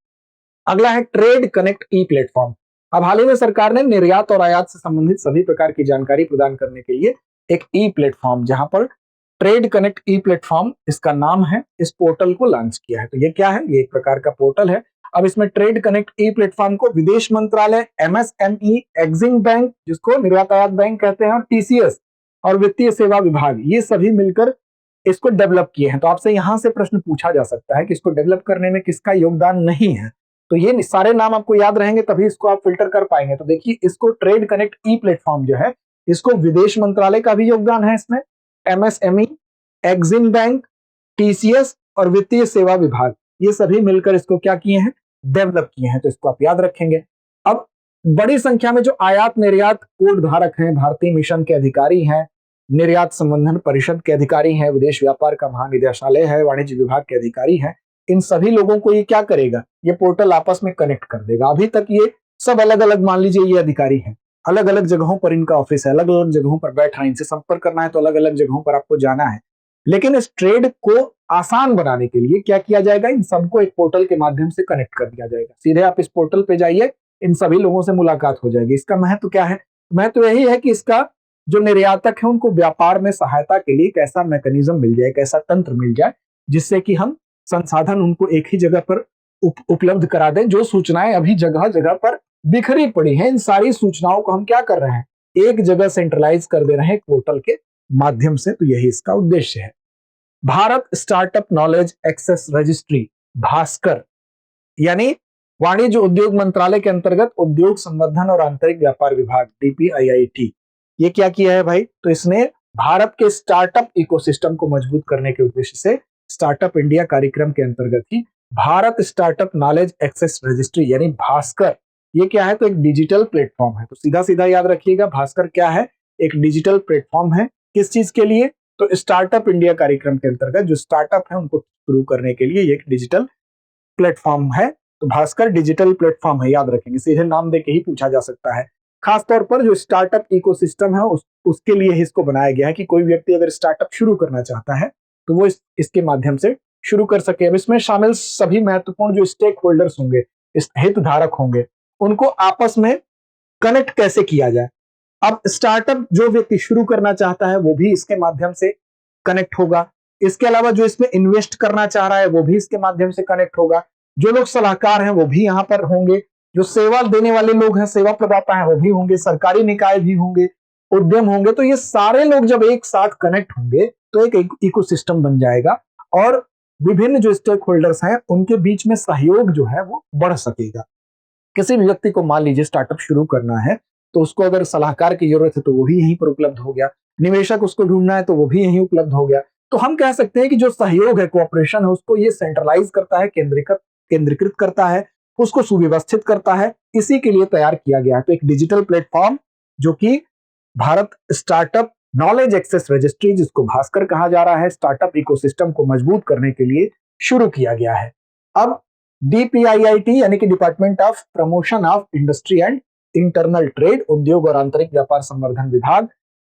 अगला है ट्रेड कनेक्ट ई प्लेटफॉर्म। अब हाल ही में सरकार ने निर्यात और आयात से संबंधित सभी प्रकार की जानकारी प्रदान करने के लिए एक ई प्लेटफॉर्म, जहां पर ट्रेड कनेक्ट ई प्लेटफॉर्म इसका नाम है, इस पोर्टल को लॉन्च किया है। तो ये क्या है? ये एक प्रकार का पोर्टल है। अब इसमें ट्रेड कनेक्ट ई प्लेटफॉर्म को विदेश मंत्रालय, एमएसएमई, एक्सिम बैंक जिसको निर्यात आयात बैंक कहते हैं, और टीसीएस और वित्तीय सेवा विभाग, ये सभी मिलकर इसको डेवलप किए हैं। तो आपसे यहां से प्रश्न पूछा जा सकता है कि इसको डेवलप करने में किसका योगदान नहीं है। तो ये सारे नाम आपको याद रहेंगे तभी इसको आप फिल्टर कर पाएंगे। तो देखिए, इसको ट्रेड कनेक्ट ई प्लेटफॉर्म जो है, इसको विदेश मंत्रालय का भी योगदान है इसमें, एमएसएमई, एक्सिम बैंक, टीसीएस और वित्तीय सेवा विभाग, ये सभी मिलकर इसको क्या किए हैं? डेवलप किए हैं। तो इसको आप याद रखेंगे। अब बड़ी संख्या में जो आयात निर्यात कोड धारक हैं, भारतीय मिशन के अधिकारी हैं, निर्यात संबंधन परिषद के अधिकारी हैं, विदेश व्यापार का महानिदेशालय है, वाणिज्य विभाग के अधिकारी हैं, इन सभी लोगों को ये क्या करेगा? ये पोर्टल आपस में कनेक्ट कर देगा। अभी तक ये सब अलग अलग, मान लीजिए ये अधिकारी हैं, अलग अलग जगहों पर इनका ऑफिस है, अलग अलग जगहों पर बैठा है, इनसे संपर्क करना है तो अलग अलग जगहों पर आपको जाना है। लेकिन इस ट्रेड को आसान बनाने के लिए क्या किया जाएगा? इन सबको एक पोर्टल के माध्यम से कनेक्ट कर दिया जाएगा। सीधे आप इस पोर्टल पे जाइए, इन सभी लोगों से मुलाकात हो जाएगी। इसका महत्व क्या है? महत्व यही है कि इसका जो निर्यातक है उनको व्यापार में सहायता के लिए एक ऐसा मैकेनिज्म मिल जाए, एक ऐसा तंत्र मिल जाए जिससे कि हम संसाधन उनको एक ही जगह पर उपलब्ध करा दें। जो सूचनाएं अभी जगह जगह पर बिखरी पड़ी हैं, इन सारी सूचनाओं को हम क्या कर रहे हैं? एक जगह सेंट्रलाइज कर दे रहे हैं पोर्टल के माध्यम से। तो यही इसका उद्देश्य है। Bharat startup knowledge access registry, Bhaskar, यानी वाणिज्य उद्योग मंत्रालय के अंतर्गत उद्योग संवर्धन और आंतरिक व्यापार विभाग, डीपीआईआईटी, ये क्या किया है भाई? तो इसने भारत के स्टार्टअप इकोसिस्टम को मजबूत करने के उद्देश्य से स्टार्टअप इंडिया कार्यक्रम के अंतर्गत ही Bharat startup knowledge access registry यानी भास्कर, ये क्या है? तो एक डिजिटल प्लेटफॉर्म है। तो सीधा सीधा याद रखिएगा, भास्कर क्या है? एक डिजिटल प्लेटफॉर्म है। किस चीज के लिए? तो स्टार्टअप इंडिया कार्यक्रम के अंतर्गत जो स्टार्टअप है उनको शुरू करने के लिए एक डिजिटल प्लेटफॉर्म है। तो भास्कर डिजिटल प्लेटफॉर्म है, याद रखेंगे, सीधे नाम देके ही पूछा जा सकता है। खासतौर पर जो स्टार्टअप इकोसिस्टम है उसके लिए ही इसको बनाया गया है कि कोई व्यक्ति अगर स्टार्टअप शुरू करना चाहता है तो वो इसके माध्यम से शुरू कर सके। अब इसमें शामिल सभी महत्वपूर्ण जो स्टेक होल्डर्स होंगे, हितधारक होंगे, उनको आपस में कनेक्ट कैसे किया जाए। अब स्टार्टअप जो व्यक्ति शुरू करना चाहता है वो भी इसके माध्यम से कनेक्ट होगा। इसके अलावा जो इसमें इन्वेस्ट करना चाह रहा है वो भी इसके माध्यम से कनेक्ट होगा। जो लोग सलाहकार हैं वो भी यहाँ पर होंगे, जो सेवा देने वाले लोग हैं, सेवा प्रदाता हैं, वो भी होंगे, सरकारी निकाय भी होंगे, उद्यम होंगे। तो ये सारे लोग जब एक साथ कनेक्ट होंगे तो एक इकोसिस्टम बन जाएगा और विभिन्न जो स्टेक होल्डर्स हैं उनके बीच में सहयोग जो है वो बढ़ सकेगा। किसी भी व्यक्ति को मान लीजिए स्टार्टअप शुरू करना है तो उसको अगर सलाहकार की जरूरत है तो वो भी यहीं पर उपलब्ध हो गया, निवेशक उसको ढूंढना है तो वो भी यहीं उपलब्ध हो गया। तो हम कह सकते हैं कि जो सहयोग है, कोऑपरेशन है, उसको ये सेंट्रलाइज करता है, केंद्रीकृत करता है, उसको सुव्यवस्थित करता है। इसी के लिए तैयार किया गया है। तो एक डिजिटल प्लेटफॉर्म जो कि Bharat startup knowledge access registry, जिसको भास्कर कहा जा रहा है, स्टार्टअप इकोसिस्टम को मजबूत करने के लिए शुरू किया गया है। अब डीपीआईआईटी यानी कि department of promotion of industry and internal trade, उद्योग और आंतरिक व्यापार संवर्धन विभाग,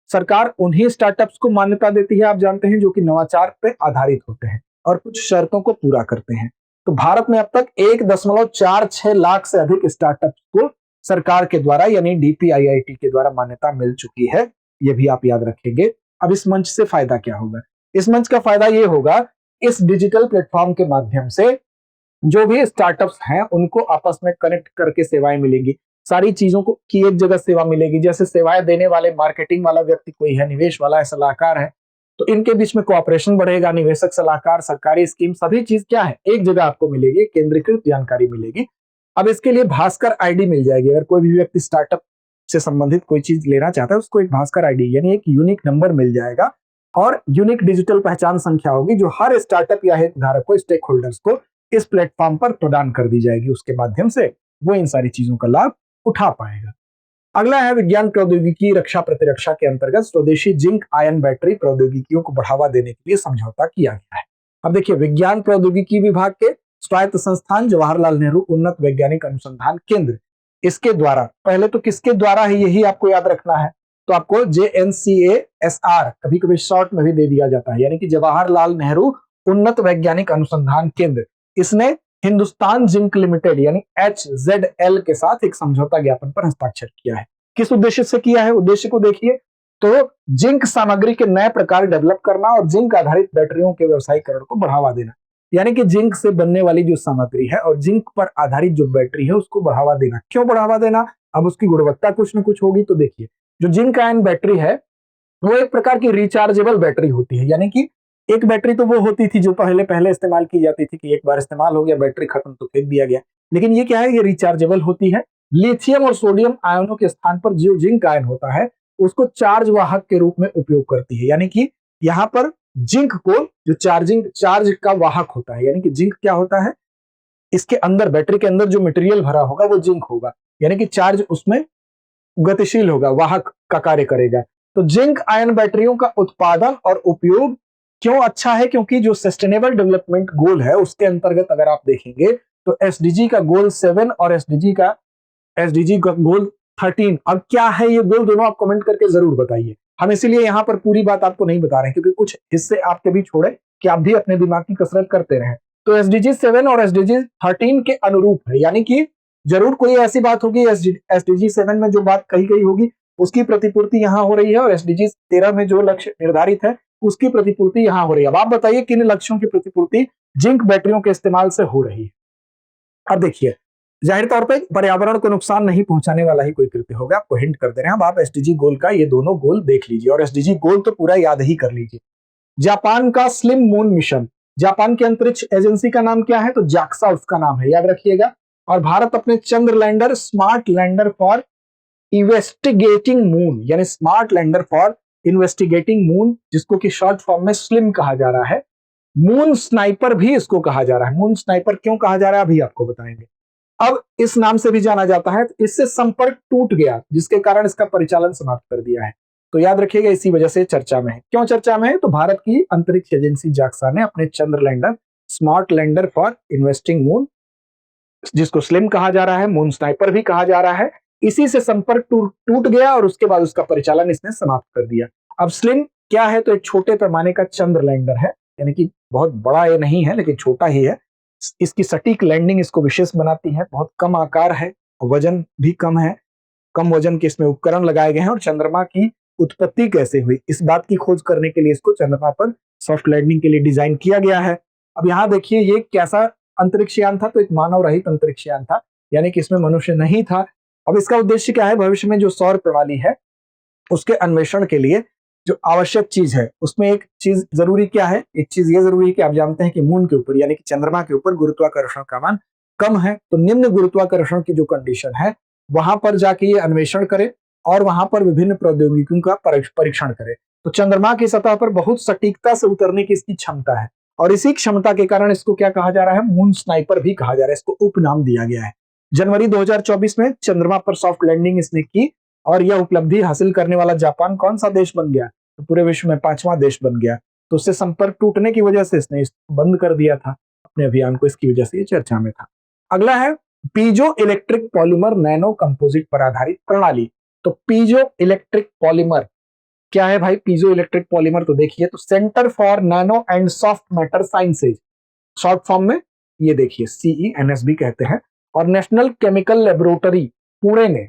सरकार उन्हीं स्टार्टअप्स को मान्यता देती है, आप जानते हैं, जो कि नवाचार पे आधारित होते हैं और कुछ शर्तों को पूरा करते हैं। तो भारत में अब तक 1.46 लाख से अधिक स्टार्टअप्स को सरकार के द्वारा यानी डीपीआईआईटी के द्वारा मान्यता मिल चुकी है। ये भी आप याद रखेंगे। अब इस मंच से फायदा क्या होगा? इस मंच का फायदा ये होगा, इस डिजिटल प्लेटफॉर्म के माध्यम से जो भी स्टार्टअप्स हैं उनको आपस में कनेक्ट करके सेवाएं मिलेंगी। सारी चीजों को की एक जगह सेवा मिलेगी। जैसे सेवाएं देने वाले मार्केटिंग वाला व्यक्ति कोई है, निवेश वाला है, सलाहकार है, तो इनके बीच में कोऑपरेशन बढ़ेगा। निवेशक, सलाहकार, सरकारी स्कीम, सभी चीज क्या है, एक जगह आपको मिलेगी, केंद्रीकृत जानकारी मिलेगी। अब इसके लिए भास्कर आईडी मिल जाएगी। अगर कोई भी व्यक्ति स्टार्टअप से संबंधित कोई चीज लेना चाहता है उसको एक भास्कर आईडी यानी एक यूनिक नंबर मिल जाएगा और यूनिक डिजिटल पहचान संख्या होगी जो हर स्टार्टअप या हितधारक को, स्टेक होल्डर्स को इस प्लेटफॉर्म पर प्रदान कर दी जाएगी। उसके माध्यम से वो इन सारी चीजों का लाभ उठा पाएगा। अगला है विज्ञान प्रौद्योगिकी रक्षा प्रतिरक्षा के अंतर्गत स्वदेशी जिंक आयन बैटरी प्रौद्योगिकियों को बढ़ावा देने के लिए समझौता किया गया है। अब देखिए, विज्ञान प्रौद्योगिकी विभाग के स्वायत्त संस्थान जवाहरलाल नेहरू उन्नत वैज्ञानिक अनुसंधान केंद्र, इसके द्वारा, पहले तो किसके द्वारा है यही आपको याद रखना है, तो आपको JNCASR कभी कभी शॉर्ट में भी दे दिया जाता है, यानी कि जवाहरलाल नेहरू उन्नत वैज्ञानिक अनुसंधान केंद्र, इसने हिंदुस्तान जिंक लिमिटेड यानी HZL के साथ एक समझौता ज्ञापन पर हस्ताक्षर किया है। किस उद्देश्य से किया है, उद्देश्य को देखिए, तो जिंक सामग्री के नए प्रकार डेवलप करना और जिंक आधारित बैटरियों के व्यवसायीकरण को बढ़ावा देना, यानी कि जिंक से बनने वाली जो सामग्री है और जिंक पर आधारित जो बैटरी है उसको बढ़ावा देना। क्यों बढ़ावा देना, अब उसकी गुणवत्ता कुछ न कुछ होगी। तो देखिए, जो जिंक आयन बैटरी है वो एक प्रकार की रिचार्जेबल बैटरी होती है, यानी कि एक बैटरी तो वो होती थी जो पहले इस्तेमाल की जाती थी कि एक बार इस्तेमाल हो गया, बैटरी खत्म तो फेंक दिया गया, लेकिन ये क्या है, ये रिचार्जेबल होती है। लिथियम और सोडियम आयनों के स्थान पर जो जिंक आयन होता है उसको चार्ज वाहक के रूप में उपयोग करती है, यानी कि यहाँ पर जिंक को जो चार्ज का वाहक होता है, यानी कि जिंक क्या होता है, इसके अंदर बैटरी के अंदर जो मटेरियल भरा होगा वो जिंक होगा, यानी कि चार्ज उसमें गतिशील होगा, वाहक का कार्य करेगा। तो जिंक आयन बैटरियों का उत्पादन और उपयोग क्यों अच्छा है, क्योंकि जो सस्टेनेबल डेवलपमेंट गोल है उसके अंतर्गत अगर आप देखेंगे तो एसडीजी का गोल 7 और एसडीजी का गोल 13, अब क्या है ये गोल, दोनों आप कमेंट करके जरूर बताइए। हम इसीलिए यहां पर पूरी बात आपको नहीं बता रहे हैं क्योंकि कुछ हिस्से आपके भी छोड़े कि आप भी अपने दिमाग की कसरत करते रहें। तो एसडीजी 7 और एसडीजी 13 के अनुरूप है, यानी कि जरूर कोई ऐसी बात होगी एसडीजी 7 में जो बात कही गई होगी उसकी प्रतिपूर्ति यहां हो रही है और एसडीजी 13 में जो लक्ष्य निर्धारित है उसकी प्रतिपूर्ति यहां हो रही है। अब आप बताइए किन लक्ष्यों की प्रतिपूर्ति जिंक बैटरियों के इस्तेमाल से हो रही है। अब देखिए, जाहिर तौर पे पर्यावरण को नुकसान नहीं पहुंचाने वाला ही कोई कृत्य होगा, आपको हिंट कर दे रहे हैं। अब आप एसडीजी गोल का ये दोनों गोल देख लीजिए और एसडीजी गोल तो पूरा याद ही कर लीजिए। जापान का स्लिम मून मिशन, जापान की अंतरिक्ष एजेंसी का नाम क्या है, तो जाक्सा उसका नाम है, याद रखिएगा। और भारत अपने चंद्र lander smart lander for investigating moon, यानी smart lander for investigating moon, जिसको कि शॉर्ट फॉर्म में स्लिम कहा जा रहा है, मून स्नाइपर भी इसको कहा जा रहा है। मून स्नाइपर क्यों कहा जा रहा है अभी आपको बताएंगे। अब इस नाम से भी जाना जाता है, तो इससे संपर्क टूट गया जिसके कारण इसका परिचालन समाप्त कर दिया है। तो याद रखिएगा इसी वजह से चर्चा में है। क्यों चर्चा में है, तो भारत की अंतरिक्ष एजेंसी जाक्सा ने अपने चंद्र lander smart lander for investing moon, जिसको स्लिम कहा जा रहा है, मून स्नाइपर भी कहा जा रहा है, इसी से संपर्क टूट गया और उसके बाद उसका परिचालन इसने समाप्त कर दिया। अब स्लिम क्या है, तो एक छोटे पैमाने का चंद्र लैंडर है, यानी कि बहुत बड़ा ये नहीं है लेकिन छोटा ही है। इसकी सटीक लैंडिंग इसको विशेष बनाती है, बहुत कम आकार है, वजन भी कम है, कम वजन के इसमें उपकरण लगाए गए हैं और चंद्रमा की उत्पत्ति कैसे हुई इस बात की खोज करने के लिए इसको चंद्रमा पर सॉफ्ट लैंडिंग के लिए डिजाइन किया गया है। अब यहाँ देखिए ये कैसा अंतरिक्ष यान था, तो एक मानव रहित अंतरिक्ष यान था, यानी कि इसमें मनुष्य नहीं था। अब इसका उद्देश्य क्या है, भविष्य में जो सौर प्रणाली है उसके अन्वेषण के लिए जो आवश्यक चीज है उसमें एक चीज जरूरी क्या है, एक चीज ये जरूरी है कि आप जानते हैं कि मून के ऊपर यानी कि चंद्रमा के ऊपर गुरुत्वाकर्षण का मान कम है, तो निम्न गुरुत्वाकर्षण की जो कंडीशन है वहां पर जाके ये अन्वेषण करे और वहां पर विभिन्न प्रौद्योगिकियों का परीक्षण करे। तो चंद्रमा की सतह पर बहुत सटीकता से उतरने की इसकी क्षमता है और इसी क्षमता के कारण इसको क्या कहा जा रहा है, मून स्नाइपर भी कहा जा रहा है, इसको उपनाम दिया गया है। जनवरी 2024 में चंद्रमा पर सॉफ्ट लैंडिंग इसने की और यह उपलब्धि हासिल करने वाला जापान कौन सा देश बन गया, तो पूरे विश्व में 5वां देश बन गया। तो उससे संपर्क टूटने की वजह से इसने बंद कर दिया था अपने अभियान को, इसकी वजह से ये चर्चा में था। अगला है piezo electric polymer nano composite पर आधारित प्रणाली। तो पीजो इलेक्ट्रिक पॉलीमर क्या है भाई, पीजो इलेक्ट्रिक पॉलीमर, तो देखिए, तो centre for nano and soft matter sciences, short form में ये देखिए CENSB कहते हैं, और नेशनल केमिकल लेबोरेटरी पुणे ने,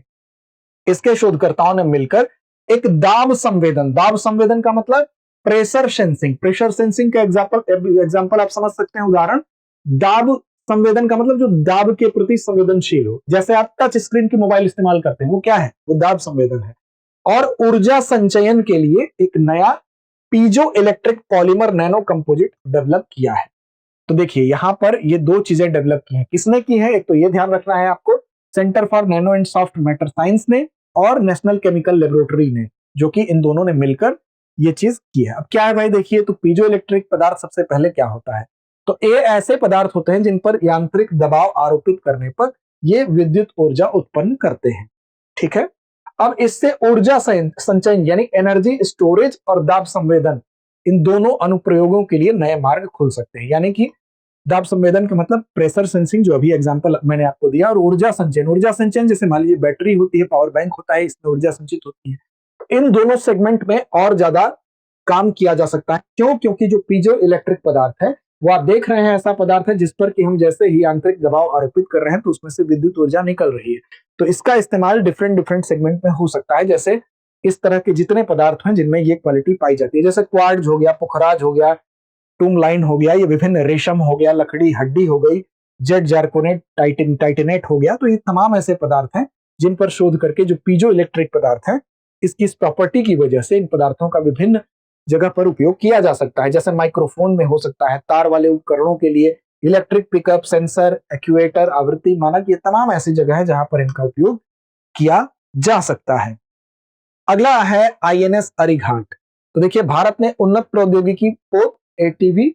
इसके शोधकर्ताओं ने मिलकर एक दाब संवेदन का मतलब प्रेशर सेंसिंग का एग्जाम्पल आप समझ सकते हैं, उदाहरण दाब संवेदन का मतलब जो दाब के प्रति संवेदनशील हो, जैसे आप टच स्क्रीन की मोबाइल इस्तेमाल करते हैं वो क्या है, वो दाब संवेदन है। और ऊर्जा संचयन के लिए एक नया piezo electric polymer nano composite develop किया है। तो देखिए यहां पर ये दो चीजें डेवलप की हैं, किसने की है, एक तो ये ध्यान रखना है आपको, centre for nano and soft matter science ने और नेशनल केमिकल लेबोरेटरी ने, जो कि इन दोनों ने मिलकर ये चीज की है। अब क्या है भाई, देखिए, तो पीजो इलेक्ट्रिक पदार्थ सबसे पहले क्या होता है, तो ये ऐसे पदार्थ होते हैं जिन पर यांत्रिक दबाव आरोपित करने पर ये विद्युत ऊर्जा उत्पन्न करते हैं, ठीक है। अब इससे ऊर्जा संचयन यानी एनर्जी स्टोरेज और दाब संवेदन, इन दोनों अनुप्रयोगों के लिए नए मार्ग खुल सकते हैं। यानी कि दाब संवेदन का मतलब प्रेशर सेंसिंग, जो अभी एग्जांपल मैंने आपको दिया, और ऊर्जा संचयन जैसे मान लीजिए बैटरी होती है, पावर बैंक होता है, इसमें ऊर्जा संचित होती है। इन दोनों सेगमेंट में और ज्यादा काम किया जा सकता है। क्यों? क्योंकि जो पीजो इलेक्ट्रिक पदार्थ है वो आप देख रहे हैं ऐसा पदार्थ है जिस पर कि हम जैसे ही आंतरिक दबाव आरोपित कर रहे हैं तो उसमें से विद्युत ऊर्जा निकल रही है। तो इसका इस्तेमाल डिफरेंट डिफरेंट सेगमेंट में हो सकता है। जैसे इस तरह के जितने पदार्थ हैं जिनमें ये क्वालिटी पाई जाती है, जैसे क्वार्ट्ज हो गया, पुखराज हो गया, टूम लाइन हो गया, ये विभिन्न रेशम हो गया, लकड़ी हड्डी हो गई, जेड जार्कोनेट, टाइटेनेट हो गया। तो ये तमाम ऐसे पदार्थ हैं जिन पर शोध करके जो पीजो इलेक्ट्रिक पदार्थ है, इसकी इस प्रॉपर्टी की वजह से इन पदार्थों का विभिन्न जगह पर उपयोग किया जा सकता है। जैसे माइक्रोफोन में हो सकता है, तार वाले उपकरणों के लिए, इलेक्ट्रिक पिकअप, सेंसर, एक्चुएटर, आवृत्ति मानक, ये तमाम ऐसी जगह है जहां पर इनका उपयोग किया जा सकता है। अगला है आईएनएस अरिघाट। तो देखिए, भारत ने उन्नत प्रौद्योगिकी पोत एटीवी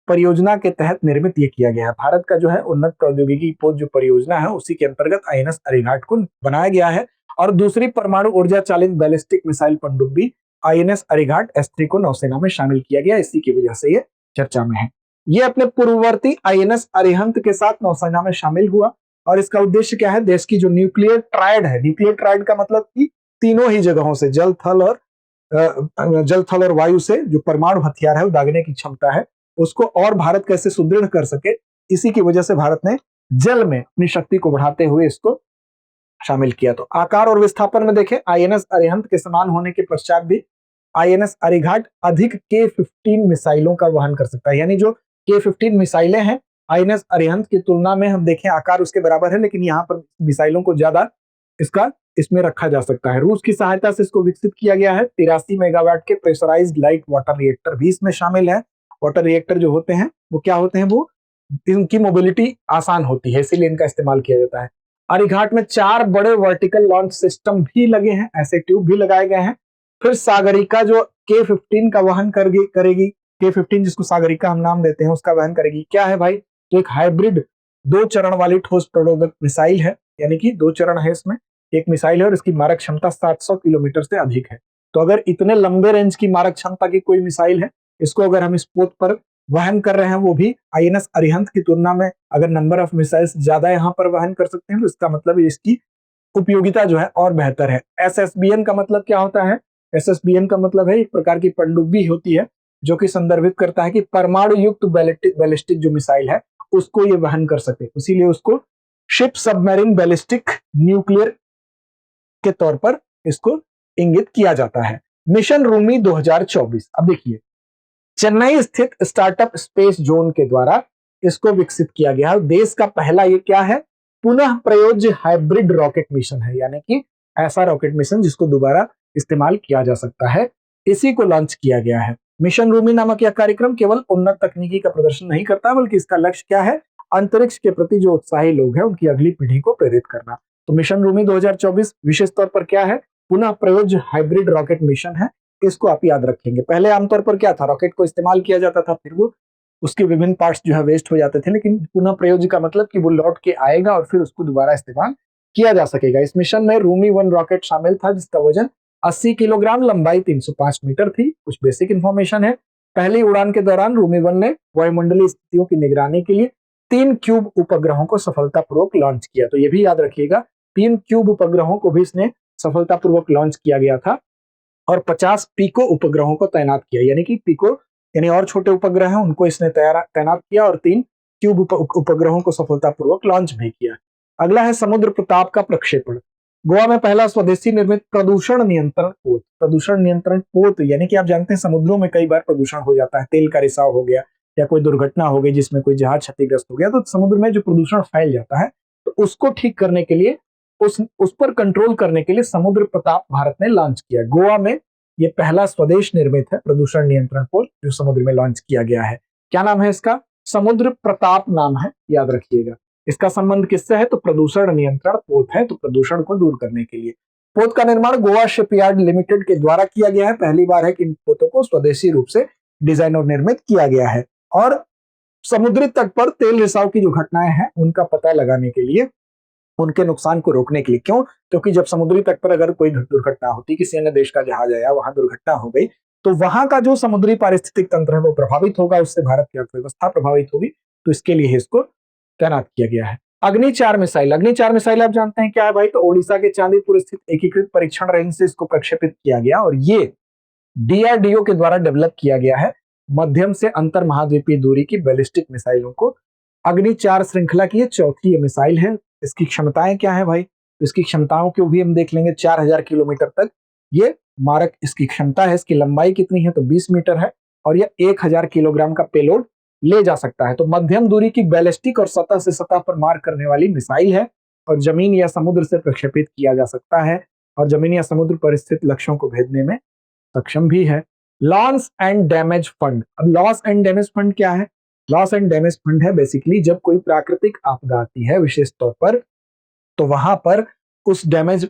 परियोजना के तहत निर्मित ये किया गया है। भारत का जो है उन्नत प्रौद्योगिकी पोत जो परियोजना है उसी के अंतर्गत आईएनएस अरिघाट को बनाया गया है। और दूसरी परमाणु ऊर्जा चालित बैलिस्टिक मिसाइल पनडुब्बी आईएनएस अरिघाट S3 को नौसेना में शामिल किया गया, इसी की वजह से ये चर्चा में है। ये अपने पूर्ववर्ती आईएनएस अरिहंत के साथ नौसेना में शामिल हुआ और इसका उद्देश्य क्या है? देश की जो न्यूक्लियर ट्रायड है, न्यूक्लियर ट्रायड का मतलब कि तीनों ही जगहों से, जल थल और वायु से जो परमाणु हथियार है वो दागने की क्षमता है, उसको और भारत कैसे सुदृढ़ कर सके, इसी की वजह से भारत ने जल में अपनी शक्ति को बढ़ाते हुए इसको शामिल किया। तो आकार और विस्थापन में देखें, आईएनएस अरिहंत के समान होने के पश्चात भी आईएनएस अरिघाट अधिक K-15 मिसाइलों का वहन कर सकता है। यानी जो K-15 मिसाइलें हैं आईएनएस अरिहंत की तुलना में, हम देखें आकार उसके बराबर है, लेकिन यहाँ पर मिसाइलों को ज्यादा इसमें रखा जा सकता है। रूस की सहायता से इसको विकसित किया गया है। 83 मेगावाट के प्रेशराइज्ड लाइट वाटर रिएक्टर भी इसमें शामिल है। वाटर रिएक्टर जो होते हैं वो क्या होते हैं? वो इनकी मोबिलिटी आसान होती है, इसीलिए इनका इस्तेमाल किया जाता है। अरिघाट में 4 बड़े वर्टिकल लॉन्च सिस्टम भी लगे हैं, ऐसे ट्यूब भी लगाए गए हैं। फिर सागरिका जो K-15 का वहन करेगी, K-15 जिसको सागरिका हम नाम देते हैं, उसका वहन करेगी। क्या है भाई? तो एक हाइब्रिड 2 चरण वाली ठोस प्रणोदक मिसाइल है, यानी कि 2 चरण है इसमें, एक मिसाइल है और इसकी मारक क्षमता 700 किलोमीटर से अधिक है। तो अगर इतने लंबे रेंज की मारक क्षमता की कोई मिसाइल है, इसको अगर हम इस पोत पर वहन कर रहे हैं, वो भी आईएनएस अरिहंत की तुलना में अगर नंबर ऑफ मिसाइल्स ज्यादा यहाँ पर वहन कर सकते हैं, तो इसका मतलब इसकी उपयोगिता जो है और बेहतर है। SSBN का मतलब क्या होता है? SSBN का मतलब है एक प्रकार की पनडुब्बी होती है जो कि संदर्भित करता है कि परमाणु युक्त बैलिस्टिक जो मिसाइल है उसको ये वहन कर सके, इसीलिए उसको शिप सबमरीन बैलिस्टिक न्यूक्लियर के तौर पर इसको इंगित किया जाता है। मिशन रूमी 2024, अब देखिए, चेन्नई स्थित स्टार्टअप स्पेस जोन के द्वारा इसको विकसित किया गया है। देश का पहला ये क्या है? पुनः प्रयोज्य हाइब्रिड रॉकेट मिशन है, यानी कि ऐसा रॉकेट मिशन जिसको दोबारा इस्तेमाल किया जा सकता है, इसी को लॉन्च किया गया है। मिशन रूमी नामक यह कार्यक्रम केवल उन्नत तकनीकी का प्रदर्शन नहीं करता, बल्कि इसका लक्ष्य क्या है? अंतरिक्ष के प्रति जो उत्साही लोग हैं उनकी अगली पीढ़ी को प्रेरित करना। तो मिशन रूमी 2024 विशेष तौर पर क्या है? पुनः प्रयोज्य हाइब्रिड रॉकेट मिशन है, इसको आप याद रखेंगे। पहले आमतौर पर क्या था? रॉकेट को इस्तेमाल किया जाता था, फिर वो उसके विभिन्न पार्ट्स जो है वेस्ट हो जाते थे, लेकिन पुनः प्रयोज्य का मतलब कि वो लौट के आएगा और फिर उसको दोबारा इस्तेमाल किया जा सकेगा। इस मिशन में रूमी 1 रॉकेट शामिल था जिसका वजन 80 किलोग्राम, लंबाई 305 मीटर थी। कुछ बेसिक इंफॉर्मेशन है। पहली उड़ान के दौरान रूमी 1 ने वायुमंडलीय स्थितियों की निगरानी के लिए 3 क्यूब उपग्रहों को सफलतापूर्वक लॉन्च किया। तो ये भी याद रखिएगा, 3 क्यूब उपग्रहों को भी इसने सफलतापूर्वक लॉन्च किया गया था और 50 पीको उपग्रहों को तैनात किया, यानी कि पीको यानी और छोटे उपग्रह हैं उनको इसने तैनात किया और 3 क्यूब उपग्रहों को सफलतापूर्वक लॉन्च भी किया। अगला है समुद्र प्रताप का प्रक्षेपण। गोवा में पहला स्वदेशी निर्मित प्रदूषण नियंत्रण पोत। प्रदूषण नियंत्रण पोत यानी कि आप जानते हैं समुद्रों में कई बार प्रदूषण हो जाता है, तेल का रिसाव हो गया या कोई दुर्घटना हो गई जिसमें कोई जहाज क्षतिग्रस्त हो गया, तो समुद्र में जो प्रदूषण फैल जाता है तो उसको ठीक करने के लिए, उस पर कंट्रोल करने के लिए समुद्र प्रताप भारत ने लॉन्च किया। गोवा में ये पहला स्वदेश निर्मित है प्रदूषण नियंत्रण पोत जो समुद्र में लॉन्च किया गया है। क्या नाम है इसका? समुद्र प्रताप नाम है, याद रखिएगा। इसका संबंध किससे है? तो प्रदूषण नियंत्रण पोत है, तो प्रदूषण को दूर करने के लिए। पोत का निर्माण गोवा शिपयार्ड लिमिटेड के द्वारा किया गया है। पहली बार है कि इन पोतों को स्वदेशी रूप से डिजाइन और निर्मित किया गया है और समुद्री तट पर तेल रिसाव की जो घटनाएं हैं उनका पता लगाने के लिए उनके नुकसान को रोकने के लिए। क्यों? क्योंकि जब समुद्री तट पर अगर कोई दुर्घटना होती, किसी अन्य देश का जहाज आया, वहां दुर्घटना हो गई, तो वहां का जो समुद्री पारिस्थितिक तंत्र है वो प्रभावित होगा, उससे भारत की अर्थव्यवस्था प्रभावित होगी। तो इसके लिए इसको तैनात किया गया है। अग्नि-4 मिसाइल, अग्नि-4 मिसाइल आप जानते हैं क्या है भाई? तो ओडिशा के चांदीपुर स्थित एकीकृत परीक्षण रेंज से इसको प्रक्षेपित किया गया और ये डीआरडीओ के द्वारा डेवलप किया गया है। मध्यम से अंतर महाद्वीपीय दूरी की बैलिस्टिक मिसाइलों को अग्नि-4 श्रृंखला की ये चौथी ये मिसाइल है। इसकी क्षमताएं क्या है भाई? तो इसकी क्षमताओं को भी हम देख लेंगे। 4000 किलोमीटर तक ये मारक इसकी क्षमता है। इसकी लंबाई कितनी है? तो 20 मीटर है और यह 1000 किलोग्राम का पेलोड ले जा सकता है। तो मध्यम दूरी की बैलिस्टिक और सतह से सतह पर मार करने वाली मिसाइल है और जमीन या समुद्र से प्रक्षेपित किया जा सकता है और जमीन या समुद्र पर स्थित लक्ष्यों को भेदने में सक्षम भी है। लॉस एंड डैमेज फंड, अब लॉस एंड डैमेज फंड क्या है? लॉस एंड डैमेज फंड है बेसिकली जब कोई प्राकृतिक आपदा आती है विशेष तौर पर, तो वहां पर उस डैमेज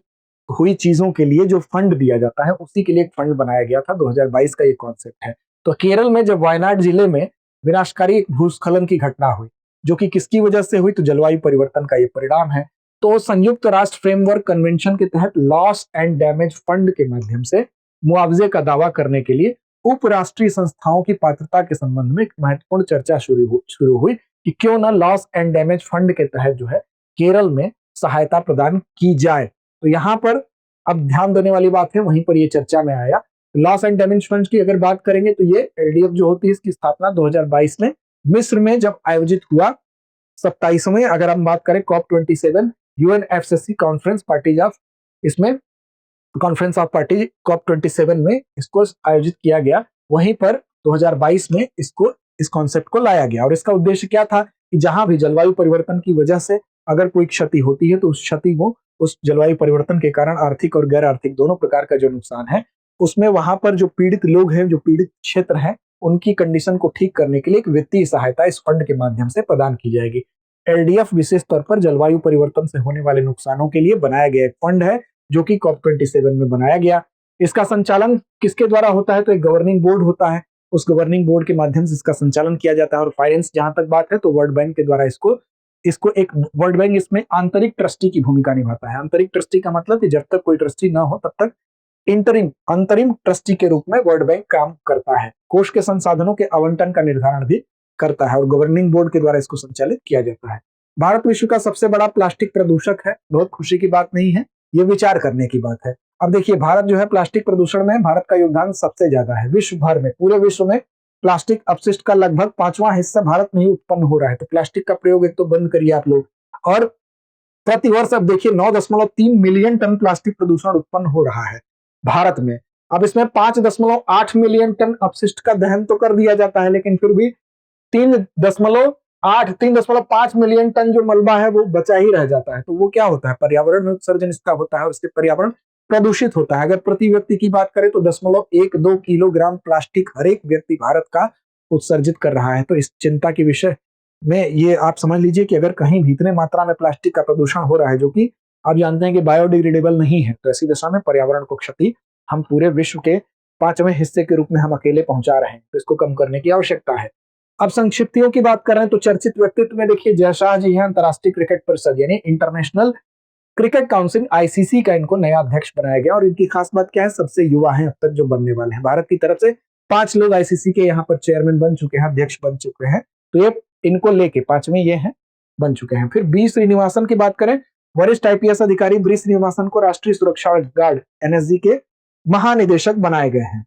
हुई चीजों के लिए जो फंड दिया जाता है उसी के लिए एक फंड बनाया गया था। 2022 का ये कॉन्सेप्ट है। तो केरल में जब वायनाड जिले में विनाशकारी भूस्खलन की घटना हुई, जो कि किसकी वजह से हुई? तो जलवायु परिवर्तन का ये परिणाम है। तो संयुक्त राष्ट्र फ्रेमवर्क कन्वेंशन के तहत लॉस एंड डैमेज फंड के माध्यम से मुआवजे का दावा करने के लिए उपराष्ट्रीय संस्थाओं की पात्रता के संबंध में एक महत्वपूर्ण चर्चा शुरू हुई कि क्यों ना लॉस एंड डैमेज फंड के तहत जो है केरल में सहायता प्रदान की जाए। तो यहां पर अब ध्यान देने वाली बात है, वहीं पर ये चर्चा में आया। लॉस एंड डैमेज फंड की अगर बात करेंगे तो ये एलडीएफ जो होती है इसकी स्थापना 2022 में मिस्र में जब आयोजित हुआ 27वें, अगर हम बात करें COP27 UNFCCC conference parties of, इसमें कॉन्फ्रेंस ऑफ पार्टी COP27 में इसको आयोजित किया गया। वहीं पर 2022 में इसको इस कॉन्सेप्ट को लाया गया और इसका उद्देश्य क्या था कि जहां भी जलवायु परिवर्तन की वजह से अगर कोई क्षति होती है तो उस क्षति को, उस जलवायु परिवर्तन के कारण आर्थिक और गैर आर्थिक दोनों प्रकार का जो नुकसान है उसमें वहां पर जो पीड़ित लोग हैं, जो पीड़ित क्षेत्र हैं, उनकी कंडीशन को ठीक करने के लिए एक वित्तीय सहायता इस फंड के माध्यम से प्रदान की जाएगी। एलडीएफ विशेष तौर पर जलवायु परिवर्तन से होने वाले नुकसानों के लिए बनाया गया एक फंड है जो कि COP27 में बनाया गया। इसका संचालन किसके द्वारा होता है? तो एक गवर्निंग बोर्ड होता है, उस गवर्निंग बोर्ड के माध्यम से इसका संचालन किया जाता है और फाइनेंस जहां तक बात है तो वर्ल्ड बैंक के द्वारा इसको एक वर्ल्ड बैंक इसमें आंतरिक ट्रस्टी की भूमिका निभाता है। आंतरिक ट्रस्टी का मतलब कि जब तक कोई ट्रस्टी ना हो तब तक अंतरिम ट्रस्टी के रूप में वर्ल्ड बैंक काम करता है। कोष के संसाधनों के आवंटन का निर्धारण भी करता है और गवर्निंग बोर्ड के द्वारा इसको संचालित किया जाता है। भारत विश्व का सबसे बड़ा प्लास्टिक प्रदूषक है। बहुत खुशी की बात नहीं है, ये विचार करने की बात है। अब देखिए भारत जो है प्लास्टिक प्रदूषण में भारत का योगदान सबसे ज्यादा है विश्व भर में। पूरे विश्व में प्लास्टिक अपशिष्ट का लगभग 5वां हिस्सा भारत में ही उत्पन्न हो रहा है। तो प्लास्टिक का प्रयोग एक तो बंद करिए आप लोग। और प्रतिवर्ष अब देखिए 9.3 मिलियन टन प्लास्टिक प्रदूषण उत्पन्न हो रहा है भारत में। अब इसमें 5.8 मिलियन टन अपशिष्ट का दहन तो कर दिया जाता है, लेकिन फिर भी 3.5 मिलियन टन जो मलबा है वो बचा ही रह जाता है। तो वो क्या होता है? पर्यावरण में उत्सर्जन इसका होता है और इससे पर्यावरण प्रदूषित होता है। अगर प्रति व्यक्ति की बात करें तो 0.12 किलोग्राम प्लास्टिक हर एक व्यक्ति भारत का उत्सर्जित कर रहा है। तो इस चिंता के विषय में ये आप समझ लीजिए कि अगर कहीं भी इतने मात्रा में प्लास्टिक का प्रदूषण हो रहा है जो कि आप जानते हैं कि बायोडिग्रेडेबल नहीं है, तो ऐसी दशा में पर्यावरण को क्षति हम पूरे विश्व के 5वें हिस्से के रूप में हम अकेले पहुंचा रहे हैं। तो इसको कम करने की आवश्यकता है। अब संक्षिप्तियों की बात करें तो चर्चित व्यक्तित्व में देखिए जयशाह जी हैं। अंतर्राष्ट्रीय क्रिकेट परिषद यानी इंटरनेशनल क्रिकेट काउंसिल आईसीसी का इनको नया अध्यक्ष बनाया गया और इनकी खास बात क्या है? सबसे युवा है अब तक जो बनने वाले हैं। भारत की तरफ से 5 लोग आईसीसी के यहाँ पर चेयरमैन बन चुके हैं, अध्यक्ष बन चुके हैं। तो ये इनको लेके 5वें ये हैं, बन चुके हैं। फिर बी श्रीनिवासन की बात करें, वरिष्ठ आईपीएस अधिकारी बी श्रीनिवासन को राष्ट्रीय सुरक्षा गार्ड एनएसजी के महानिदेशक बनाए गए हैं।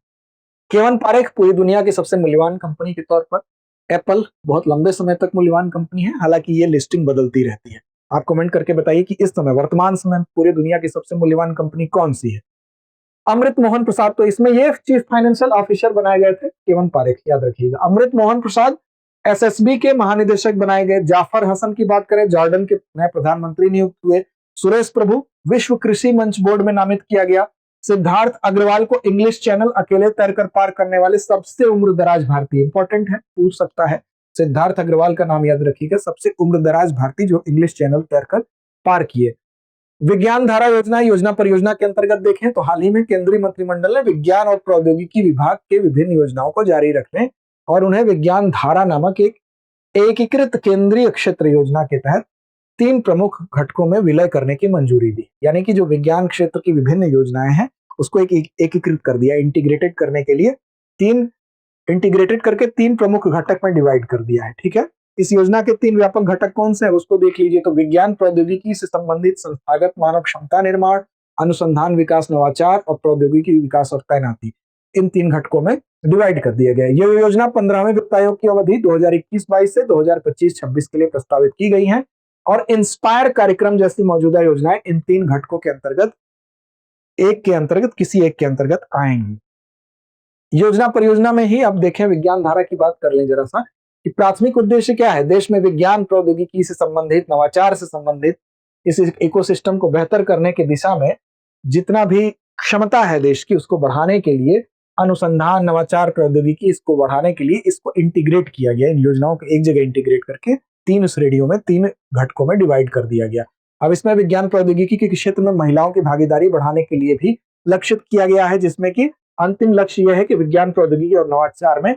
केवन पारेख पूरी दुनिया की सबसे मूल्यवान कंपनी के तौर पर, एप्पल बहुत लंबे समय तक मूल्यवान कंपनी है, हालांकि ये लिस्टिंग बदलती रहती है। आप कमेंट करके बताइए कि इस समय वर्तमान समय पूरी दुनिया की सबसे मूल्यवान कंपनी कौन सी है? अमृत मोहन प्रसाद, तो इसमें ये चीफ फाइनेंशियल ऑफिसर बनाए गए थे केवन पारेख, याद रखिएगा। अमृत मोहन प्रसाद एसएसबी के महानिदेशक बनाए गए। जाफर हसन की बात करें, जॉर्डन के नए प्रधानमंत्री नियुक्त हुए। सुरेश प्रभु विश्व कृषि मंच बोर्ड में नामित किया गया। सिद्धार्थ अग्रवाल को इंग्लिश चैनल अकेले तैरकर पार करने वाले सबसे उम्रदराज भारतीय, इंपॉर्टेंट है, पूछ सकता है। सिद्धार्थ अग्रवाल का नाम याद रखिएगा, सबसे उम्रदराज भारतीय जो इंग्लिश चैनल तैरकर पार किए। विज्ञान धारा योजना परियोजना के अंतर्गत देखें तो हाल ही में केंद्रीय मंत्रिमंडल ने विज्ञान और प्रौद्योगिकी विभाग के विभिन्न योजनाओं को जारी रखने और उन्हें विज्ञान धारा नामक एक एकीकृत केंद्रीय क्षेत्र योजना के तहत तीन प्रमुख घटकों में विलय करने की मंजूरी दी। यानी कि जो विज्ञान क्षेत्र की विभिन्न योजनाएं हैं उसको एकीकृत कर दिया, इंटीग्रेटेड करने के लिए इंटीग्रेटेड करके तीन प्रमुख घटक में डिवाइड कर दिया है। ठीक है, इस योजना के तीन व्यापक घटक कौन से हैं उसको देख लीजिए। तो विज्ञान प्रौद्योगिकी से संबंधित संस्थागत मानव क्षमता निर्माण, अनुसंधान विकास नवाचार और प्रौद्योगिकी विकास और तैनाती, इन तीन घटकों में डिवाइड कर दिया गया है। यह योजना 15वें वित्त आयोग की अवधि 2021-22 से 2025-26 के लिए प्रस्तावित की गई है और इंस्पायर कार्यक्रम जैसी मौजूदा योजनाएं इन तीन घटकों के अंतर्गत किसी एक के अंतर्गत आएंगी। योजना परियोजना में ही अब देखें, विज्ञान धारा की बात कर लें जरा सा कि प्राथमिक उद्देश्य क्या है। देश में विज्ञान प्रौद्योगिकी से संबंधित, नवाचार से संबंधित इस इकोसिस्टम को बेहतर करने की दिशा में जितना भी क्षमता है देश की, उसको बढ़ाने के लिए अनुसंधान, नवाचार, प्रौद्योगिकी, इसको बढ़ाने के लिए इसको इंटीग्रेट किया गया। इन योजनाओं को एक जगह इंटीग्रेट करके तीन श्रेणियों में, तीन घटकों में डिवाइड कर दिया गया। अब इसमें विज्ञान प्रौद्योगिकी के क्षेत्र में महिलाओं की भागीदारी बढ़ाने के लिए भी लक्षित किया गया है, जिसमें कि अंतिम लक्ष्य यह है कि विज्ञान प्रौद्योगिकी और नवाचार में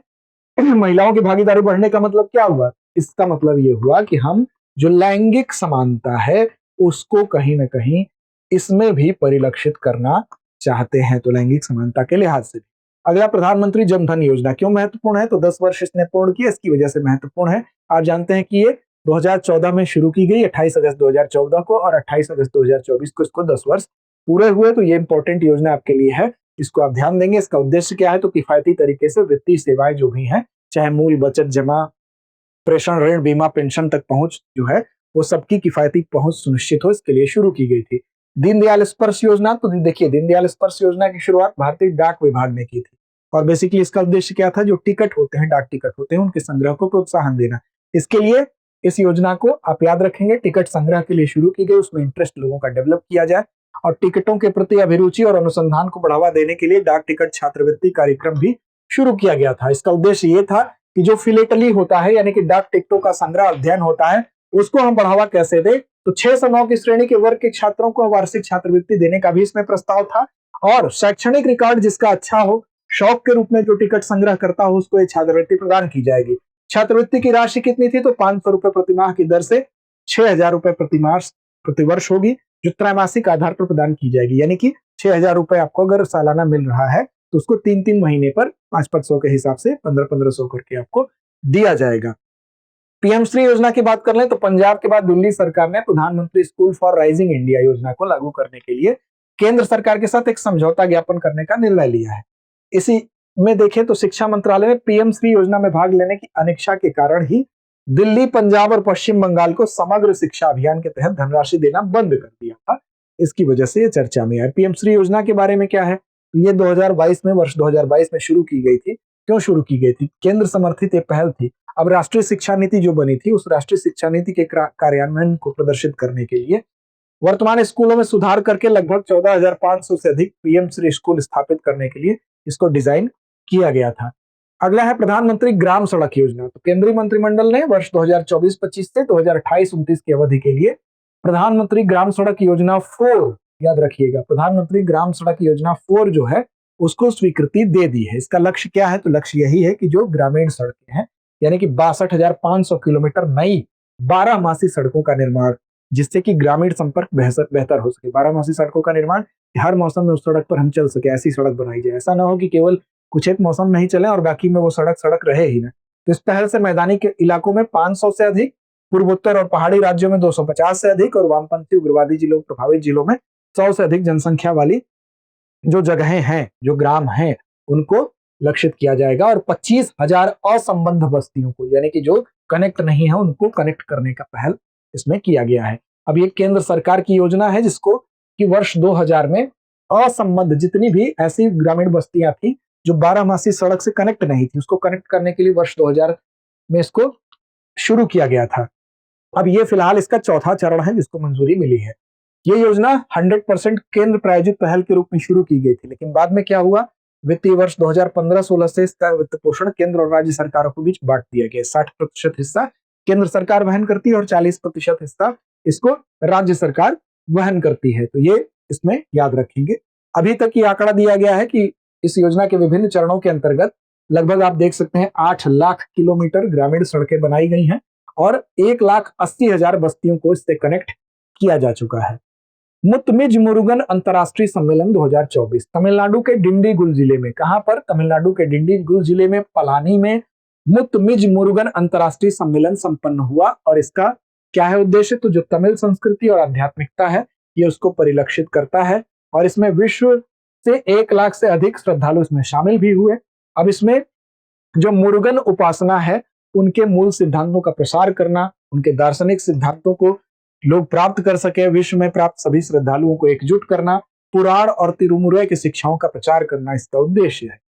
महिलाओं की भागीदारी बढ़ने का मतलब क्या हुआ? इसका मतलब यह हुआ कि हम जो लैंगिक समानता है उसको कहीं ना कहीं इसमें भी परिलक्षित करना चाहते हैं, तो लैंगिक समानता के लिहाज से। अगला, प्रधानमंत्री जन धन योजना क्यों महत्वपूर्ण है? तो 10 वर्ष इसने पूर्ण किया, इसकी वजह से महत्वपूर्ण है। आप जानते हैं कि ये 2014 में शुरू की गई, 28 अगस्त 2014 को, और 28 अगस्त 2024 को इसको 10 वर्ष पूरे हुए। तो ये इंपॉर्टेंट योजना आपके लिए है, इसको आप ध्यान देंगे। इसका उद्देश्य क्या है? तो किफायती तरीके से वित्तीय सेवाएं जो भी हैं, चाहे मूल, बचत, जमा, प्रेषण, ऋण, बीमा, पेंशन तक पहुंच जो है वो सबकी किफायती पहुंच सुनिश्चित हो, इसके लिए शुरू की गई थी। दीनदयाल स्पर्श योजना, तो देखिए दीनदयाल स्पर्श योजना की शुरुआत भारतीय डाक विभाग ने की थी और बेसिकली इसका उद्देश्य क्या था? जो टिकट होते हैं, डाक टिकट होते हैं, उनके संग्रह को प्रोत्साहन देना। इसके लिए इस योजना को आप याद रखेंगे, टिकट संग्रह के लिए शुरू की गई, उसमें इंटरेस्ट लोगों का डेवलप किया जाए और टिकटों के प्रति अभिरुचि और अनुसंधान को बढ़ावा देने के लिए डाक टिकट छात्रवृत्ति कार्यक्रम भी शुरू किया गया था। इसका उद्देश्य ये था कि जो फिलेटली होता है, यानी कि डाक टिकटों का संग्रह अध्ययन होता है, उसको हम बढ़ावा कैसे दें। तो 6 से 9 की श्रेणी के वर्ग के छात्रों को वार्षिक छात्रवृत्ति देने का भी इसमें प्रस्ताव था और शैक्षणिक रिकॉर्ड जिसका अच्छा हो, शौक के रूप में जो टिकट संग्रह करता हो, उसको ये छात्रवृत्ति प्रदान की जाएगी। छात्रवृत्ति की राशि कितनी थी? तो 500 रुपए प्रतिमाह की दर से 6000 रुपए प्रतिवर्ष होगी, जो त्रैमासिक आधार पर प्रदान की जाएगी। यानी कि 6000 रुपए आपको अगर सालाना मिल रहा है तो उसको 3-3 महीने पर 500 के हिसाब से 1500 करके आपको दिया जाएगा। पीएम श्री योजना की बात कर लें तो पंजाब के बाद दिल्ली सरकार ने प्रधानमंत्री स्कूल फॉर राइजिंग इंडिया योजना को लागू करने के लिए केंद्र सरकार के साथ एक समझौता ज्ञापन करने का निर्णय लिया है। इसी में देखें तो शिक्षा मंत्रालय ने पीएम श्री योजना में भाग लेने की अनिच्छा के कारण ही दिल्ली, पंजाब और पश्चिम बंगाल को समग्र शिक्षा अभियान के तहत धनराशि देना बंद कर दिया था। इसकी वजह से ये चर्चा में है। पीएम श्री योजना के बारे में क्या है? ये 2022 में, वर्ष 2022 में शुरू की गई थी। क्यों शुरू की गई थी? केंद्र समर्थित एक पहल थी। अब राष्ट्रीय शिक्षा नीति जो बनी थी, उस राष्ट्रीय शिक्षा नीति के कार्यान्वयन को प्रदर्शित करने के लिए वर्तमान स्कूलों में सुधार करके लगभग 14,500 से अधिक पीएम श्री स्कूल स्थापित करने के लिए इसको डिजाइन किया गया था। अगला है प्रधानमंत्री ग्राम सड़क योजना। तो केंद्रीय मंत्रिमंडल ने वर्ष 2024-25 से 2028-29 की अवधि के लिए प्रधानमंत्री ग्राम सड़क योजना 4, याद रखिएगा, प्रधानमंत्री ग्राम सड़क योजना 4 जो है उसको स्वीकृति दे दी है। इसका लक्ष्य क्या है? तो लक्ष्य यही है कि जो ग्रामीण सड़कें हैं, यानी कि 62,500 किलोमीटर नई 12मासी सड़कों का निर्माण, जिससे कि ग्रामीण संपर्क बेहतर हो सके। 12मासी सड़कों का निर्माण, हर मौसम में उस सड़क पर हम चल सके, ऐसी सड़क बनाई जाए। ऐसा ना हो कि केवल कुछ एक मौसम में ही चले और बाकी में वो सड़क रहे ही ना। तो इस पहल से मैदानी के इलाकों में 500 से अधिक, पूर्वोत्तर और पहाड़ी राज्यों में 250 से अधिक और वामपंथी उग्रवादी जिलों, प्रभावित जिलों में 100 से अधिक जनसंख्या वाली जो जगहें हैं, जो ग्राम हैं, उनको लक्षित किया जाएगा और 25,000 असंबद्ध बस्तियों को, यानी कि जो कनेक्ट नहीं है, उनको कनेक्ट करने का पहल इसमें किया गया है। अब ये केंद्र सरकार की योजना है जिसको कि वर्ष 2000 में असंबद्ध जितनी भी ऐसी ग्रामीण बस्तियां थी जो 12मासी सड़क से कनेक्ट नहीं थी, उसको कनेक्ट करने के लिए वर्ष 2000 में इसको शुरू किया गया था। अब ये फिलहाल इसका चौथा चरण है जिसको मंजूरी मिली है। ये योजना 100% केंद्र प्रायोजित पहल के रूप में शुरू की गई थी, लेकिन बाद में क्या हुआ? वित्तीय वर्ष 2015-16 से इसका वित्त पोषण केंद्र और राज्य सरकारों के बीच बांट दिया गया। 60% हिस्सा केंद्र सरकार वहन करती है और 40% हिस्सा इसको राज्य सरकार वहन करती है। तो ये इसमें याद रखेंगे। अभी तक ये आंकड़ा दिया गया है कि इस योजना के विभिन्न चरणों के अंतर्गत लगभग आप देख सकते हैं 8 लाख किलोमीटर ग्रामीण सड़कें बनाई गई हैं और 1,80,000 बस्तियों को इससे कनेक्ट किया जा चुका है। मुत्मिज मुरुगन अंतर्राष्ट्रीय सम्मेलन 2024 तमिलनाडु के डिंडीगुल जिले में, कहां पर? तमिलनाडु के डिंडीगुल जिले में पलानी में मुत्मिज मुरुगन अंतर्राष्ट्रीय सम्मेलन संपन्न हुआ। और इसका क्या है उद्देश्य? तो जो तमिल संस्कृति और आध्यात्मिकता है ये उसको परिलक्षित करता है। और इसमें विश्व से 1 लाख से अधिक श्रद्धालु इसमें शामिल भी हुए। अब इसमें जो मुरुगन उपासना है उनके मूल सिद्धांतों का प्रसार करना, उनके दार्शनिक सिद्धांतों को लोग प्राप्त कर सके, विश्व में प्राप्त सभी श्रद्धालुओं को एकजुट करना, पुराण और तिरुमुरै की शिक्षाओं का प्रचार करना इसका उद्देश्य है।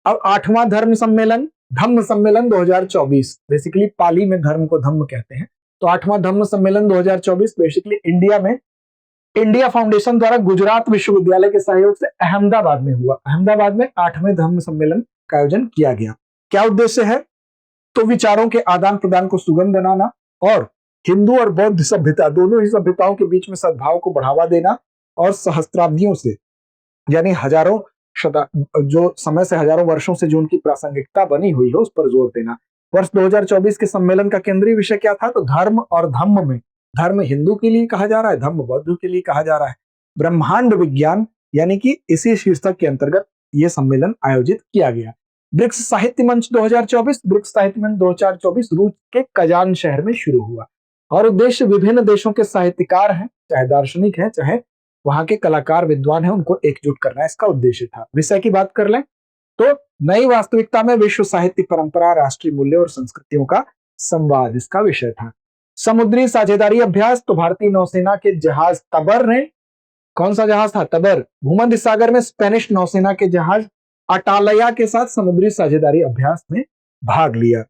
अब 8वां धर्म सम्मेलन 2024, बेसिकली पाली में धर्म को धम्म कहते हैं। तो 8वां धम्म सम्मेलन 2024 बेसिकली इंडिया में इंडिया फाउंडेशन द्वारा गुजरात विश्वविद्यालय के सहयोग से अहमदाबाद में हुआ। अहमदाबाद में 8वें धम्म सम्मेलन का आयोजन किया गया। क्या उद्देश्य है? तो विचारों के आदान प्रदान को सुगम बनाना और हिंदू और बौद्ध सभ्यता दोनों ही सभ्यताओं के बीच में सद्भाव को बढ़ावा देना और सहस्त्राब्दियों से यानी जो समय से हजारों वर्षों से जो उनकी प्रासंगिकता बनी हुई है उस पर जोर देना। वर्ष 2024 के सम्मेलन का केंद्रीय विषय क्या था? तो धर्म और धम्म में, धर्म हिंदू के लिए कहा जा रहा है, धम्म बौद्ध के लिए कहा जा रहा है। ब्रह्मांड विज्ञान यानी कि इसी शीर्षक के अंतर्गत यह सम्मेलन आयोजित किया गया। ब्रिक्स साहित्य मंच 2024 ब्रिक्स साहित्य मंच 2024 रूस के कजान शहर में शुरू हुआ। और उद्देश्य विभिन्न देशों के साहित्यकार हैं, चाहे दार्शनिक हैं, चाहे वहां के कलाकार विद्वान हैं, उनको एकजुट करना इसका उद्देश्य था। विषय की बात कर लें तो नई वास्तविकता में विश्व साहित्य परंपरा, राष्ट्रीय मूल्य और संस्कृतियों का संवाद इसका विषय था। समुद्री साझेदारी अभ्यास, तो भारतीय नौसेना के जहाज तबर ने, कौन सा जहाज था? तबर, भूमध्य सागर में स्पेनिश नौसेना के जहाज अटालया के साथ समुद्री साझेदारी अभ्यास में भाग लिया।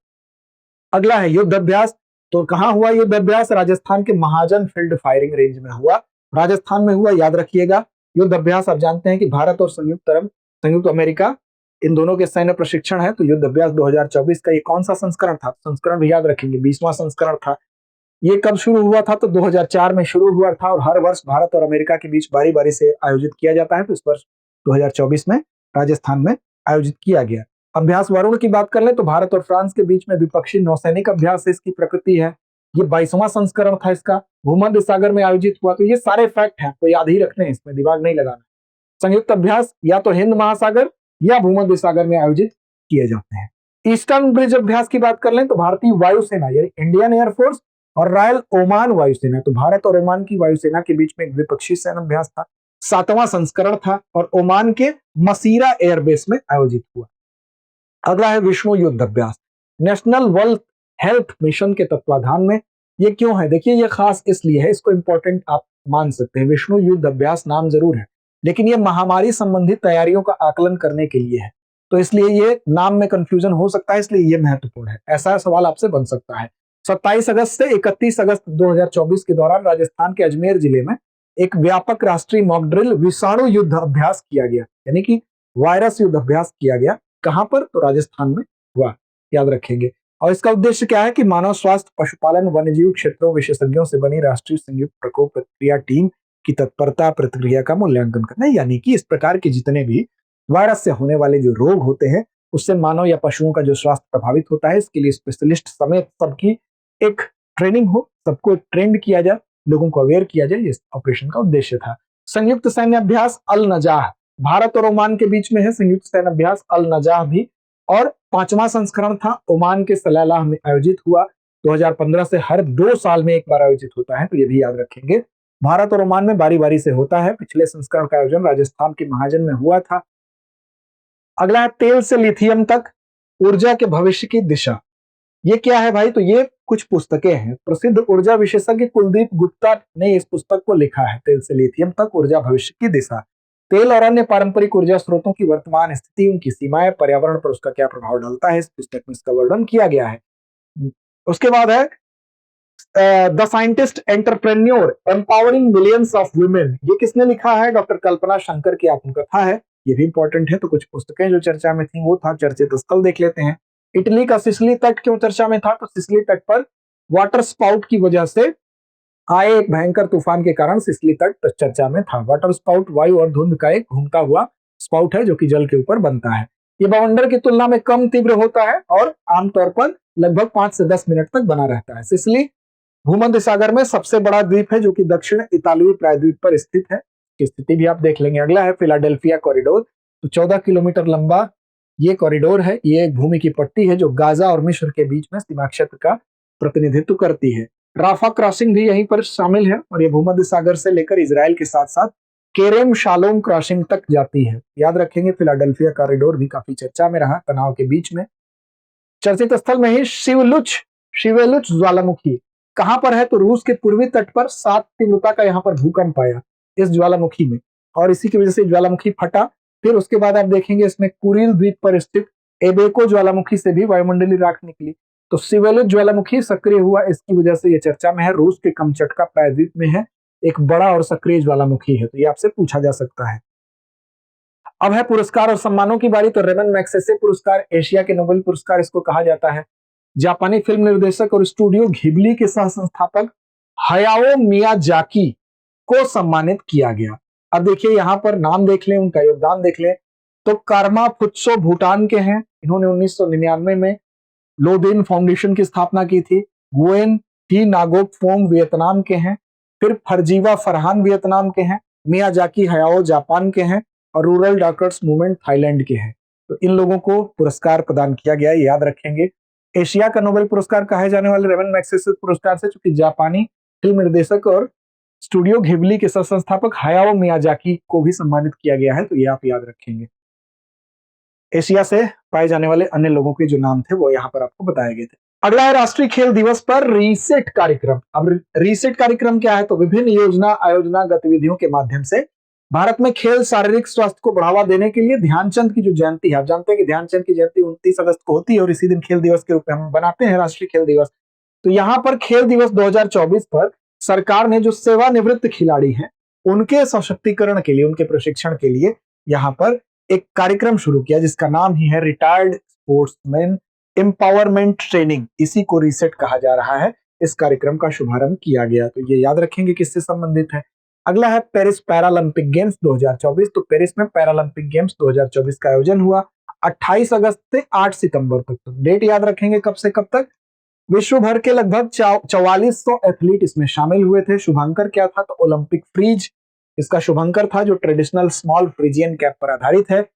अगला है युद्ध अभ्यास। तो कहां हुआ युद्ध अभ्यास? राजस्थान के महाजन फील्ड फायरिंग रेंज में हुआ, राजस्थान में हुआ, याद रखिएगा। युद्ध अभ्यास आप जानते हैं कि भारत और संयुक्त अमेरिका इन दोनों के सैन्य प्रशिक्षण है। तो युद्ध अभ्यास 2024 का ये कौन सा संस्करण था? संस्करण भी याद रखेंगे, 20वां संस्करण था। ये कब शुरू हुआ था? तो 2004 में शुरू हुआ था और हर वर्ष भारत और अमेरिका के बीच बारी बारी से आयोजित किया जाता है। तो इस वर्ष 2024 में राजस्थान में आयोजित किया गया। अभ्यास वरुण की बात कर ले तो भारत और फ्रांस के बीच में द्विपक्षीय नौसैनिक अभ्यास से इसकी प्रकृति है। ये 22वां संस्करण था इसका, भूमध्य सागर में आयोजित हुआ। तो ये सारे फैक्ट हैं, तो याद ही रखने हैं, इसमें दिमाग नहीं लगाना। संयुक्त अभ्यास या तो हिंद महासागर या भूमध्य सागर में आयोजित किए जाते हैं। ईस्टर्न ब्रिज अभ्यास की बात कर लें तो भारतीय वायुसेना यानी इंडियन एयरफोर्स और रॉयल ओमान वायुसेना, तो भारत और ओमान की वायुसेना के बीच में एक द्विपक्षीय सैन्य अभ्यास था, 7वां संस्करण था और ओमान के मसीरा एयरबेस में आयोजित हुआ। अगला है विश्व युद्ध अभ्यास, नेशनल वर्ल्ड हेल्थ मिशन के तत्वाधान में। ये क्यों है? देखिए ये खास इसलिए है, इसको इंपॉर्टेंट आप मान सकते हैं। विश्व युद्ध अभ्यास नाम जरूर है लेकिन ये महामारी संबंधित तैयारियों का आकलन करने के लिए है, तो इसलिए ये नाम में कंफ्यूजन हो सकता है, इसलिए ये महत्वपूर्ण है। ऐसा सवाल आपसे बन सकता है। 27 अगस्त से 31 अगस्त 2024 के दौरान राजस्थान के अजमेर जिले में एक व्यापक राष्ट्रीय मॉक ड्रिल विषाणु युद्ध अभ्यास किया गया, यानी कि वायरस युद्ध अभ्यास किया गया। कहां पर? तो राजस्थान में हुआ, याद रखेंगे। और इसका उद्देश्य क्या है कि मानव स्वास्थ्य, पशुपालन, वन्यजीव क्षेत्रों विशेषज्ञों से बनी राष्ट्रीय संयुक्त प्रकोप प्रतिक्रिया टीम की तत्परता प्रतिक्रिया का मूल्यांकन करना, यानी कि इस प्रकार के जितने भी वायरस से होने वाले जो रोग होते हैं उससे मानव या पशुओं का जो स्वास्थ्य प्रभावित होता है, इसके लिए स्पेशलिस्ट समेत सबकी एक ट्रेनिंग हो, सबको ट्रेंड किया जाए, लोगों को अवेयर किया जाए, इस ऑपरेशन का उद्देश्य था। संयुक्त सैन्य अभ्यास अल नजाह, भारत और ओमान के बीच में है संयुक्त सैन्य अभ्यास अल नजाह भी, और 5वां संस्करण था, ओमान के सलालाह में आयोजित हुआ। 2015 से हर 2 साल में एक बार आयोजित होता है, तो ये भी याद रखेंगे। भारत और ओमान में बारी बारी से होता है। पिछले संस्करण का आयोजन राजस्थान के महाजन में हुआ था। अगला है तेल से लिथियम तक ऊर्जा के भविष्य की दिशा। ये क्या है भाई? तो ये कुछ पुस्तकें हैं। प्रसिद्ध ऊर्जा विशेषज्ञ कुलदीप गुप्ता ने इस पुस्तक को लिखा है, तेल से लिथियम तक ऊर्जा भविष्य की दिशा। तेल और अन्य पारंपरिक ऊर्जा स्रोतों की वर्तमान स्थिति, उनकी सीमाएं, पर्यावरण पर उसका क्या प्रभाव डालता है, इस पुस्तक में इसका वर्णन किया गया है। उसके बाद है the scientist entrepreneur empowering millions of women. ये किसने लिखा है? डॉक्टर कल्पना शंकर की आत्मकथा है। ये भी इंपॉर्टेंट है। तो कुछ पुस्तकें जो चर्चा में थी वो था चर्चित स्थल देख लेते हैं। इटली का सिसिली तट क्यों चर्चा में था? तो सिसिली तट पर वाटर स्पाउट की वजह से आए एक भयंकर तूफान के कारण सिसिली तट चर्चा में था। वाटर स्पाउट वायु और धुंध का एक घूमता हुआ स्पाउट है जो कि जल के ऊपर बनता है। ये बवंडर की तुलना में कम तीव्र होता है और आमतौर पर लगभग 5 से 10 मिनट तक बना रहता है। सिसिली भूमध्य सागर में सबसे बड़ा द्वीप है जो कि दक्षिण इतालवी प्रायद्वीप पर स्थित है। की स्थिति भी आप देख लेंगे। अगला है फिलाडेल्फिया कॉरिडोर। तो 14 किलोमीटर लंबा ये कॉरिडोर है। ये एक भूमि की पट्टी है जो गाजा और मिस्र के बीच में सीमा क्षेत्र का प्रतिनिधित्व करती है। राफा क्रॉसिंग भी यहीं पर शामिल है और ये भूमध्य सागर से लेकर इजराइल के साथ साथ केरेम शालोम क्रॉसिंग तक जाती है। याद रखेंगे फिलाडेल्फिया कॉरिडोर भी काफी चर्चा में रहा तनाव के बीच में। चर्चित स्थल में ही शिवेलुच ज्वालामुखी कहां पर है? तो रूस के पूर्वी तट पर 7 तीव्रता का यहाँ पर भूकंप आया इस ज्वालामुखी में और इसी की वजह से ज्वालामुखी फटा। फिर उसके बाद आप देखेंगे इसमें कुरिल द्वीप पर स्थित एबेको ज्वालामुखी से भी वायुमंडलीय राख निकली। तो शिवेलुच ज्वालामुखी सक्रिय हुआ, इसकी वजह से यह चर्चा में है। रूस के कमचटका प्रायद्वीप में है, एक बड़ा और सक्रिय ज्वालामुखी है। तो ये आपसे पूछा जा सकता है। अब है पुरस्कार और सम्मानों की बारी। तो रेमन मैग्सेसे पुरस्कार एशिया के नोबेल पुरस्कार इसको कहा जाता है। जापानी फिल्म निर्देशक और स्टूडियो घिबली के सह संस्थापक हयाओ मियाजाकी को सम्मानित किया गया। अब देखिए यहाँ पर नाम देख लें, उनका योगदान देख लें। तो कारमा फुत्सो भूटान के हैं, इन्होंने 1999 में लोदिन फाउंडेशन की स्थापना की थी। गुएन टी नागोक फोंग वियतनाम के हैं। फिर फरजीवा फरहान वियतनाम के हैं। मियाजाकी हयाओ जापान के हैं और रूरल डॉक्टर्स मूवमेंट थाईलैंड के हैं। तो इन लोगों को पुरस्कार प्रदान किया गया है, याद रखेंगे। एशिया का नोबेल पुरस्कार कहे जाने वाले रेमन मैग्सेसे पुरस्कार से चूंकि जापानी फिल्म निर्देशक और स्टूडियो घिबली के सह संस्थापक हयाओ मियाजाकी को भी सम्मानित किया गया है, तो ये आप याद रखेंगे। एशिया से पाए जाने वाले अन्य लोगों के जो नाम थे वो यहाँ पर आपको बताए गए थे। अगला है राष्ट्रीय खेल दिवस पर रीसेट कार्यक्रम। अब रीसेट कार्यक्रम क्या है? तो विभिन्न योजना आयोजना गतिविधियों के माध्यम से भारत में खेल शारीरिक स्वास्थ्य को बढ़ावा देने के लिए ध्यानचंद की जो जयंती है, आप जानते हैं कि ध्यानचंद की जयंती 29 अगस्त को होती है और इसी दिन खेल दिवस के रूप में हम बनाते हैं राष्ट्रीय खेल दिवस। तो यहाँ पर खेल दिवस 2024 पर सरकार ने जो सेवानिवृत्त खिलाड़ी हैं उनके सशक्तिकरण के लिए, उनके प्रशिक्षण के लिए यहाँ पर एक कार्यक्रम शुरू किया जिसका नाम ही है रिटायर्ड स्पोर्ट्समैन एम्पावरमेंट ट्रेनिंग। इसी को रीसेट कहा जा रहा है। इस कार्यक्रम का शुभारंभ किया गया, तो ये याद रखेंगे किससे संबंधित है। अगला है पेरिस पैरालंपिक गेम्स 2024। तो पेरिस में पैरालंपिक गेम्स 2024 का आयोजन हुआ 28 अगस्त से 8 सितंबर तक। तो डेट याद रखेंगे कब से कब तक। विश्व भर के लगभग 4400 एथलीट इसमें शामिल हुए थे। शुभांकर क्या था? तो ओलंपिक फ्रीज इसका शुभांकर था जो ट्रेडिशनल स्मॉल फ्रीजियन कैप पर आधारित है।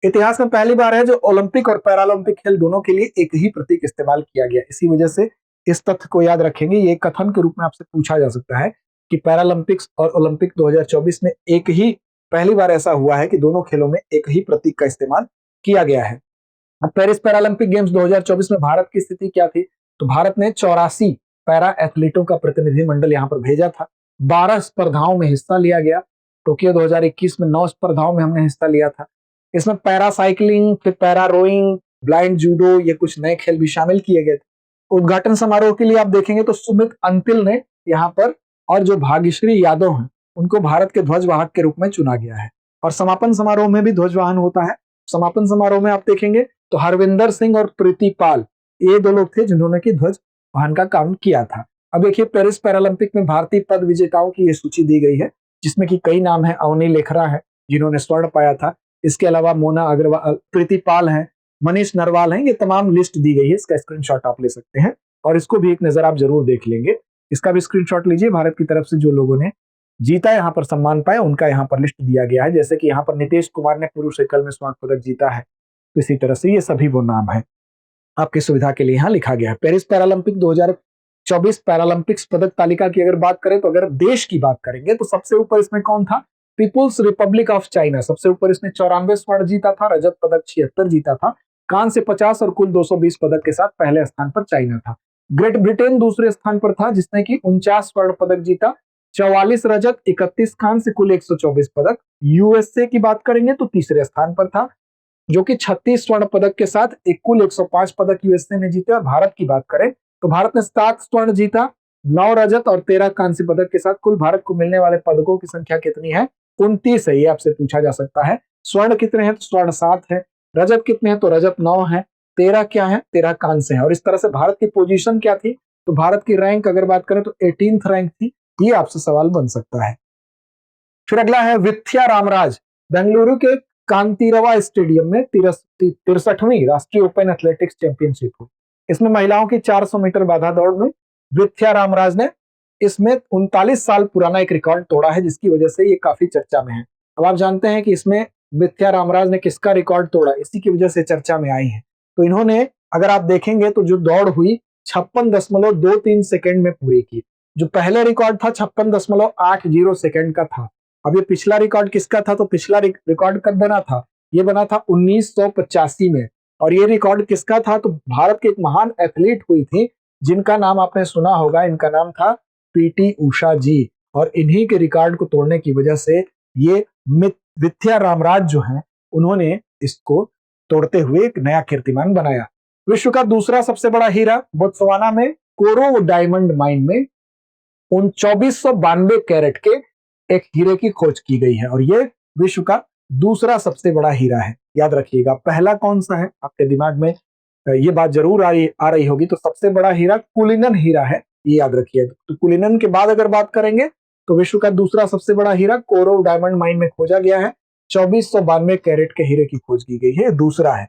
इतिहास में पहली बार है जो ओलंपिक और पैरालंपिक खेल दोनों के लिए एक ही प्रतीक इस्तेमाल किया गया। इसी वजह से इस तथ्य को याद रखेंगे। ये कथन के रूप में आपसे पूछा जा सकता है कि पैरालंपिक्स और ओलंपिक 2024 में एक ही पहली बार ऐसा हुआ है कि दोनों खेलों में एक ही प्रतीक का इस्तेमाल किया गया है। अब पेरिस पैरालंपिक गेम्स 2024 में भारत की स्थिति क्या थी? तो भारत ने 84 पैरा एथलीटों का प्रतिनिधिमंडल यहाँ पर भेजा था। 12 स्पर्धाओं में हिस्सा लिया गया। टोक्यो 2021 में 9 स्पर्धाओं में हमने हिस्सा लिया था। इसमें पैरा साइकिलिंग, फिर पैरा रोइंग, ब्लाइंड जूडो, ये कुछ नए खेल भी शामिल किए गए थे। उद्घाटन समारोह के लिए आप देखेंगे तो सुमित अंतिल ने यहाँ पर और जो भाग्यश्री यादव हैं उनको भारत के ध्वजवाहक के रूप में चुना गया है। और समापन समारोह में भी ध्वजवाहन होता है। समापन समारोह में आप देखेंगे तो हरविंदर सिंह और प्रीति पाल ये दो लोग थे जिन्होंने की ध्वज वाहन का काम किया था। अब देखिए पेरिस पैरालंपिक में भारतीय पद विजेताओं की ये सूची दी गई है जिसमें कि कई नाम है। अवनी लेखरा है जिन्होंने स्वर्ण पाया था। इसके अलावा मोना अग्रवाल, प्रीति पाल है, मनीष नरवाल है। ये तमाम लिस्ट दी गई है, इसका स्क्रीनशॉट आप ले सकते हैं और इसको भी एक नजर आप जरूर देख लेंगे। इसका भी स्क्रीनशॉट लीजिए। भारत की तरफ से जो लोगों ने जीता यहाँ पर सम्मान पाया उनका यहाँ पर लिस्ट दिया गया है। जैसे कि यहाँ पर नितेश कुमार ने पुरुष एकल में स्वर्ण पदक जीता है। तो इसी तरह से ये सभी वो नाम है, आपकी सुविधा के लिए यहाँ लिखा गया है। पेरिस पैरालंपिक 2024 पैरालंपिक्स पदक तालिका की अगर बात करें तो अगर देश की बात करेंगे तो सबसे ऊपर इसमें कौन था? People's republic of China. सबसे ऊपर इसने 94 स्वर्ण जीता था, रजत पदक 76 जीता था, कांस्य 50 और कुल 220 पदक के साथ पहले स्थान पर चाइना था। ग्रेट ब्रिटेन दूसरे स्थान पर था जिसने की 49 स्वर्ण पदक जीता, 44 रजत, 31 कांस्य, कुल 124 पदक। यूएसए की बात करेंगे तो तीसरे स्थान पर था जो कि 36 स्वर्ण पदक के साथ एक कुल 105 पदक यूएसए ने जीते। और भारत की बात करें तो भारत ने 7 स्वर्ण जीता, 9 रजत और 13 कांस्य पदक के साथ कुल भारत को मिलने वाले पदकों की संख्या कितनी है? 29 है। ये आपसे पूछा जा सकता है। स्वर्ण कितने हैं? तो स्वर्ण 7 है। रजत कितने हैं? तो रजत 9 है। 13 क्या है? 13 कांस्य है। और इस तरह से भारत की पोजीशन क्या थी? तो भारत की रैंक अगर बात करें तो 18th रैंक थी। ये आपसे सवाल बन सकता है। फिर अगला है विथ्या रामराज। बेंगलुरु के कांतिरवा स्टेडियम में 63वीं राष्ट्रीय ओपन एथलेटिक्स चैंपियनशिप हुई। इसमें महिलाओं की 400 मीटर बाधा दौड़ में विद्या रामराज ने इसमें 39 साल पुराना एक रिकॉर्ड तोड़ा है, जिसकी वजह से ये काफी चर्चा में है। अब आप जानते हैं कि इसमें विद्या रामराज ने किसका रिकॉर्ड तोड़ा, इसी की वजह से चर्चा में आई है। तो इन्होंने, अगर आप देखेंगे तो जो दौड़ हुई 56.23 सेकंड में पूरी की। जो पहले रिकॉर्ड था 56.80 सेकंड का था। अब ये पिछला रिकॉर्ड किसका था, तो पिछला रिकॉर्ड कब बना था, ये बना था 1985 में। और ये रिकॉर्ड किसका था, तो भारत के एक महान एथलीट हुई थी जिनका नाम आपने सुना होगा, इनका नाम था पीटी उषा जी। और इन्हीं के रिकॉर्ड को तोड़ने की वजह से ये विद्या रामराज जो हैं, उन्होंने इसको तोड़ते हुए एक नया कीर्तिमान बनाया। विश्व का दूसरा सबसे बड़ा हीरा बोत्सवाना में कोरो डायमंड माइन में 2492 कैरेट के एक हीरे की खोज की गई है और ये विश्व का दूसरा सबसे बड़ा हीरा है। याद रखिएगा, पहला कौन सा है, आपके दिमाग में ये बात जरूर आ रही होगी। तो सबसे बड़ा हीरा कुलिनन हीरा है, ये याद रखिए। तो कुलिनन के बाद अगर बात करेंगे तो विश्व का दूसरा सबसे बड़ा हीरा कोरो डायमंड माइन में खोजा गया है। 2492 कैरेट के हीरे की खोज की गई है, दूसरा है।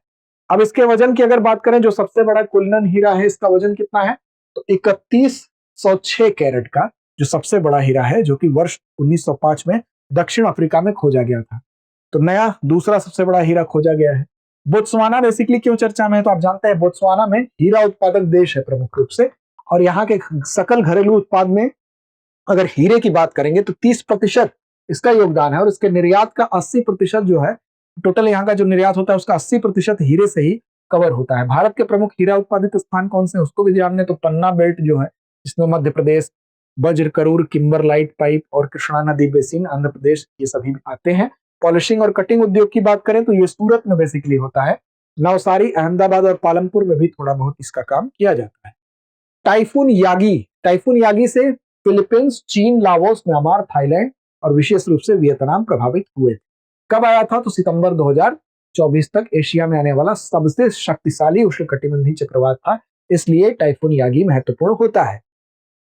अब इसके वजन की अगर बात करें, जो सबसे बड़ा कुलिनन हीरा है, इसका वजन कितना है, तो 3106 कैरेट का जो सबसे बड़ा हीरा है, जो कि वर्ष 1905 में दक्षिण अफ्रीका में खोजा गया था। तो नया दूसरा सबसे बड़ा हीरा खोजा गया है। बोत्सवाना बेसिकली क्यों चर्चा में है, तो आप जानते हैं बोत्सवाना में हीरा उत्पादक देश है प्रमुख रूप से, और यहाँ के सकल घरेलू उत्पाद में अगर हीरे की बात करेंगे तो 30% इसका योगदान है और इसके निर्यात का 80% जो है, टोटल यहाँ का जो निर्यात होता है उसका 80% हीरे से ही कवर होता है। भारत के प्रमुख हीरा उत्पादित स्थान कौन से, उसको भी जानने, तो पन्ना बेल्ट जो है, इसमें मध्य प्रदेश, वज्र करूर, किम्बरलाइट पाइप और कृष्णा नदी बेसिन आंध्र प्रदेश, ये सभी आते हैं। पॉलिशिंग और कटिंग उद्योग की बात करें तो ये सूरत में बेसिकली होता है। नवसारी, अहमदाबाद और पालमपुर में भी थोड़ा बहुत इसका काम किया जाता है। टाइफून यागी से फिलीपींस, चीन, लाओस, म्यांमार, थाईलैंड और विशेष रूप से वियतनाम प्रभावित हुए थे। कब आया था, तो सितंबर 2024 तक एशिया में आने वाला सबसे शक्तिशाली उष्णकटिबंधीय चक्रवात था, इसलिए टाइफून यागी महत्वपूर्ण होता है।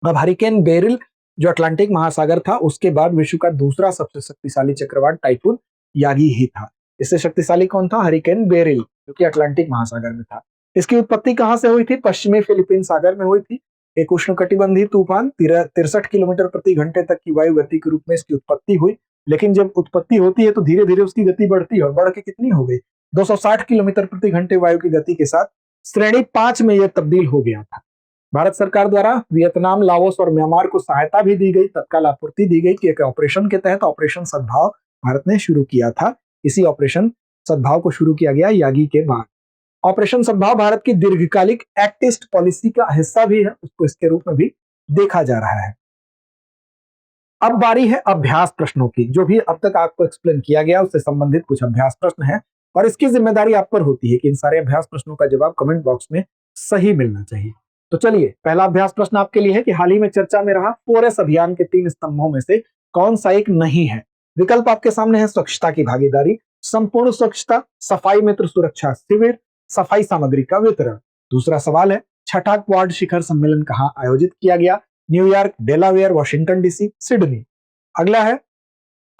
अब हरिकेन बेरिल जो अटलांटिक महासागर था, उसके बाद विश्व का दूसरा सबसे शक्तिशाली चक्रवात टाइफून यागी ही था। इससे शक्तिशाली कौन था, हरिकेन बेरिल, जो कि अटलांटिक महासागर में था। इसकी उत्पत्ति कहां से हुई थी, पश्चिमी फिलीपीन सागर में हुई थी। एक उष्णकटिबंधीय तूफान 63 किलोमीटर प्रति घंटे तक की वायु गति के रूप में इसकी उत्पत्ति हुई, लेकिन जब उत्पत्ति होती है तो धीरे धीरे उसकी गति बढ़ती है और बढ़ के कितनी हो गई, 260 किलोमीटर प्रति घंटे वायु की गति के साथ श्रेणी 5 में यह तब्दील हो गया था। भारत सरकार द्वारा वियतनाम, लाओस और म्यांमार को सहायता भी दी गई, तत्काल आपूर्ति दी गई कि एक ऑपरेशन के तहत ऑपरेशन सद्भाव भारत ने शुरू किया था। इसी ऑपरेशन सद्भाव को शुरू किया गया यागी के बाद। ऑपरेशन सद्भाव भारत की दीर्घकालिक एक्ट ईस्ट पॉलिसी का हिस्सा भी है, उसको इसके रूप में भी देखा जा रहा है। अब बारी है अभ्यास प्रश्नों की। जो भी अब तक आपको एक्सप्लेन किया गया उससे संबंधित कुछ अभ्यास प्रश्न हैं और इसकी जिम्मेदारी आप पर होती है कि इन सारे अभ्यास प्रश्नों का जवाब कमेंट बॉक्स में सही मिलना चाहिए। तो चलिए, पहला अभ्यास प्रश्न आपके लिए है कि हाल ही में चर्चा में रहा 4S अभियान के 3 स्तंभों में से कौन सा एक नहीं है। विकल्प आपके सामने है, स्वच्छता की भागीदारी, संपूर्ण स्वच्छता, सफाई मित्र सुरक्षा शिविर, सफाई सामग्री का वितरण। दूसरा सवाल है, छठा क्वाड शिखर सम्मेलन कहां आयोजित किया गया, New York, Delaware, Washington DC, Sydney. अगला है,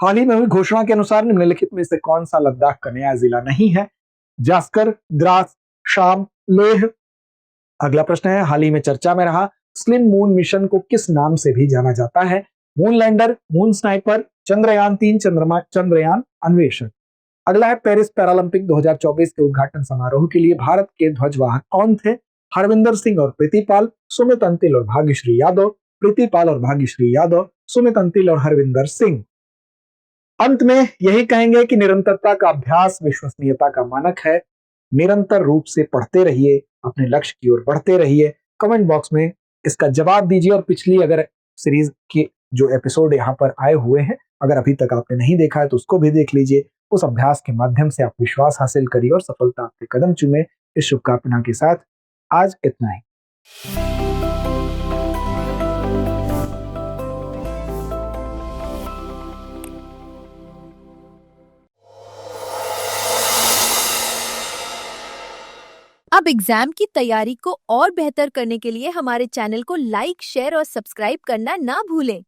हाल ही में हुई घोषणा के अनुसार निम्नलिखित में से कौन सा लद्दाख का नया जिला नहीं है, जास्कर, द्रास, शाम, लेह। अगला प्रश्न है, हाल ही में चर्चा में रहा स्लिम मून मिशन को किस नाम से भी जाना जाता है, moon lander, moon sniper, Chandrayaan 3, चंद्रमा, चंद्रयान अन्वेषक। अगला है, पेरिस पैरालंपिक 2024 के उद्घाटन समारोह के लिए भारत के ध्वजवाहक कौन थे, हरविंदर सिंह और प्रीतिपाल, सुमित अंतिल और भाग्यश्री यादव, प्रीतिपाल और भाग्यश्री यादव, सुमित अंतिल और हरविंदर सिंह। अंत में यही कहेंगे कि निरंतरता का अभ्यास विश्वसनीयता का मानक है। निरंतर रूप से पढ़ते रहिए, अपने लक्ष्य की ओर बढ़ते रहिए। कमेंट बॉक्स में इसका जवाब दीजिए और पिछली अगर सीरीज के जो एपिसोड यहाँ पर आए हुए हैं, अगर अभी तक आपने नहीं देखा है तो उसको भी देख लीजिए। उस अभ्यास के माध्यम से आप विश्वास हासिल करिए और सफलता आपके कदम चूमे। इस शुभकामना के साथ आज इतना ही। अब एग्जाम की तैयारी को और बेहतर करने के लिए हमारे चैनल को लाइक, शेयर और सब्सक्राइब करना ना भूलें।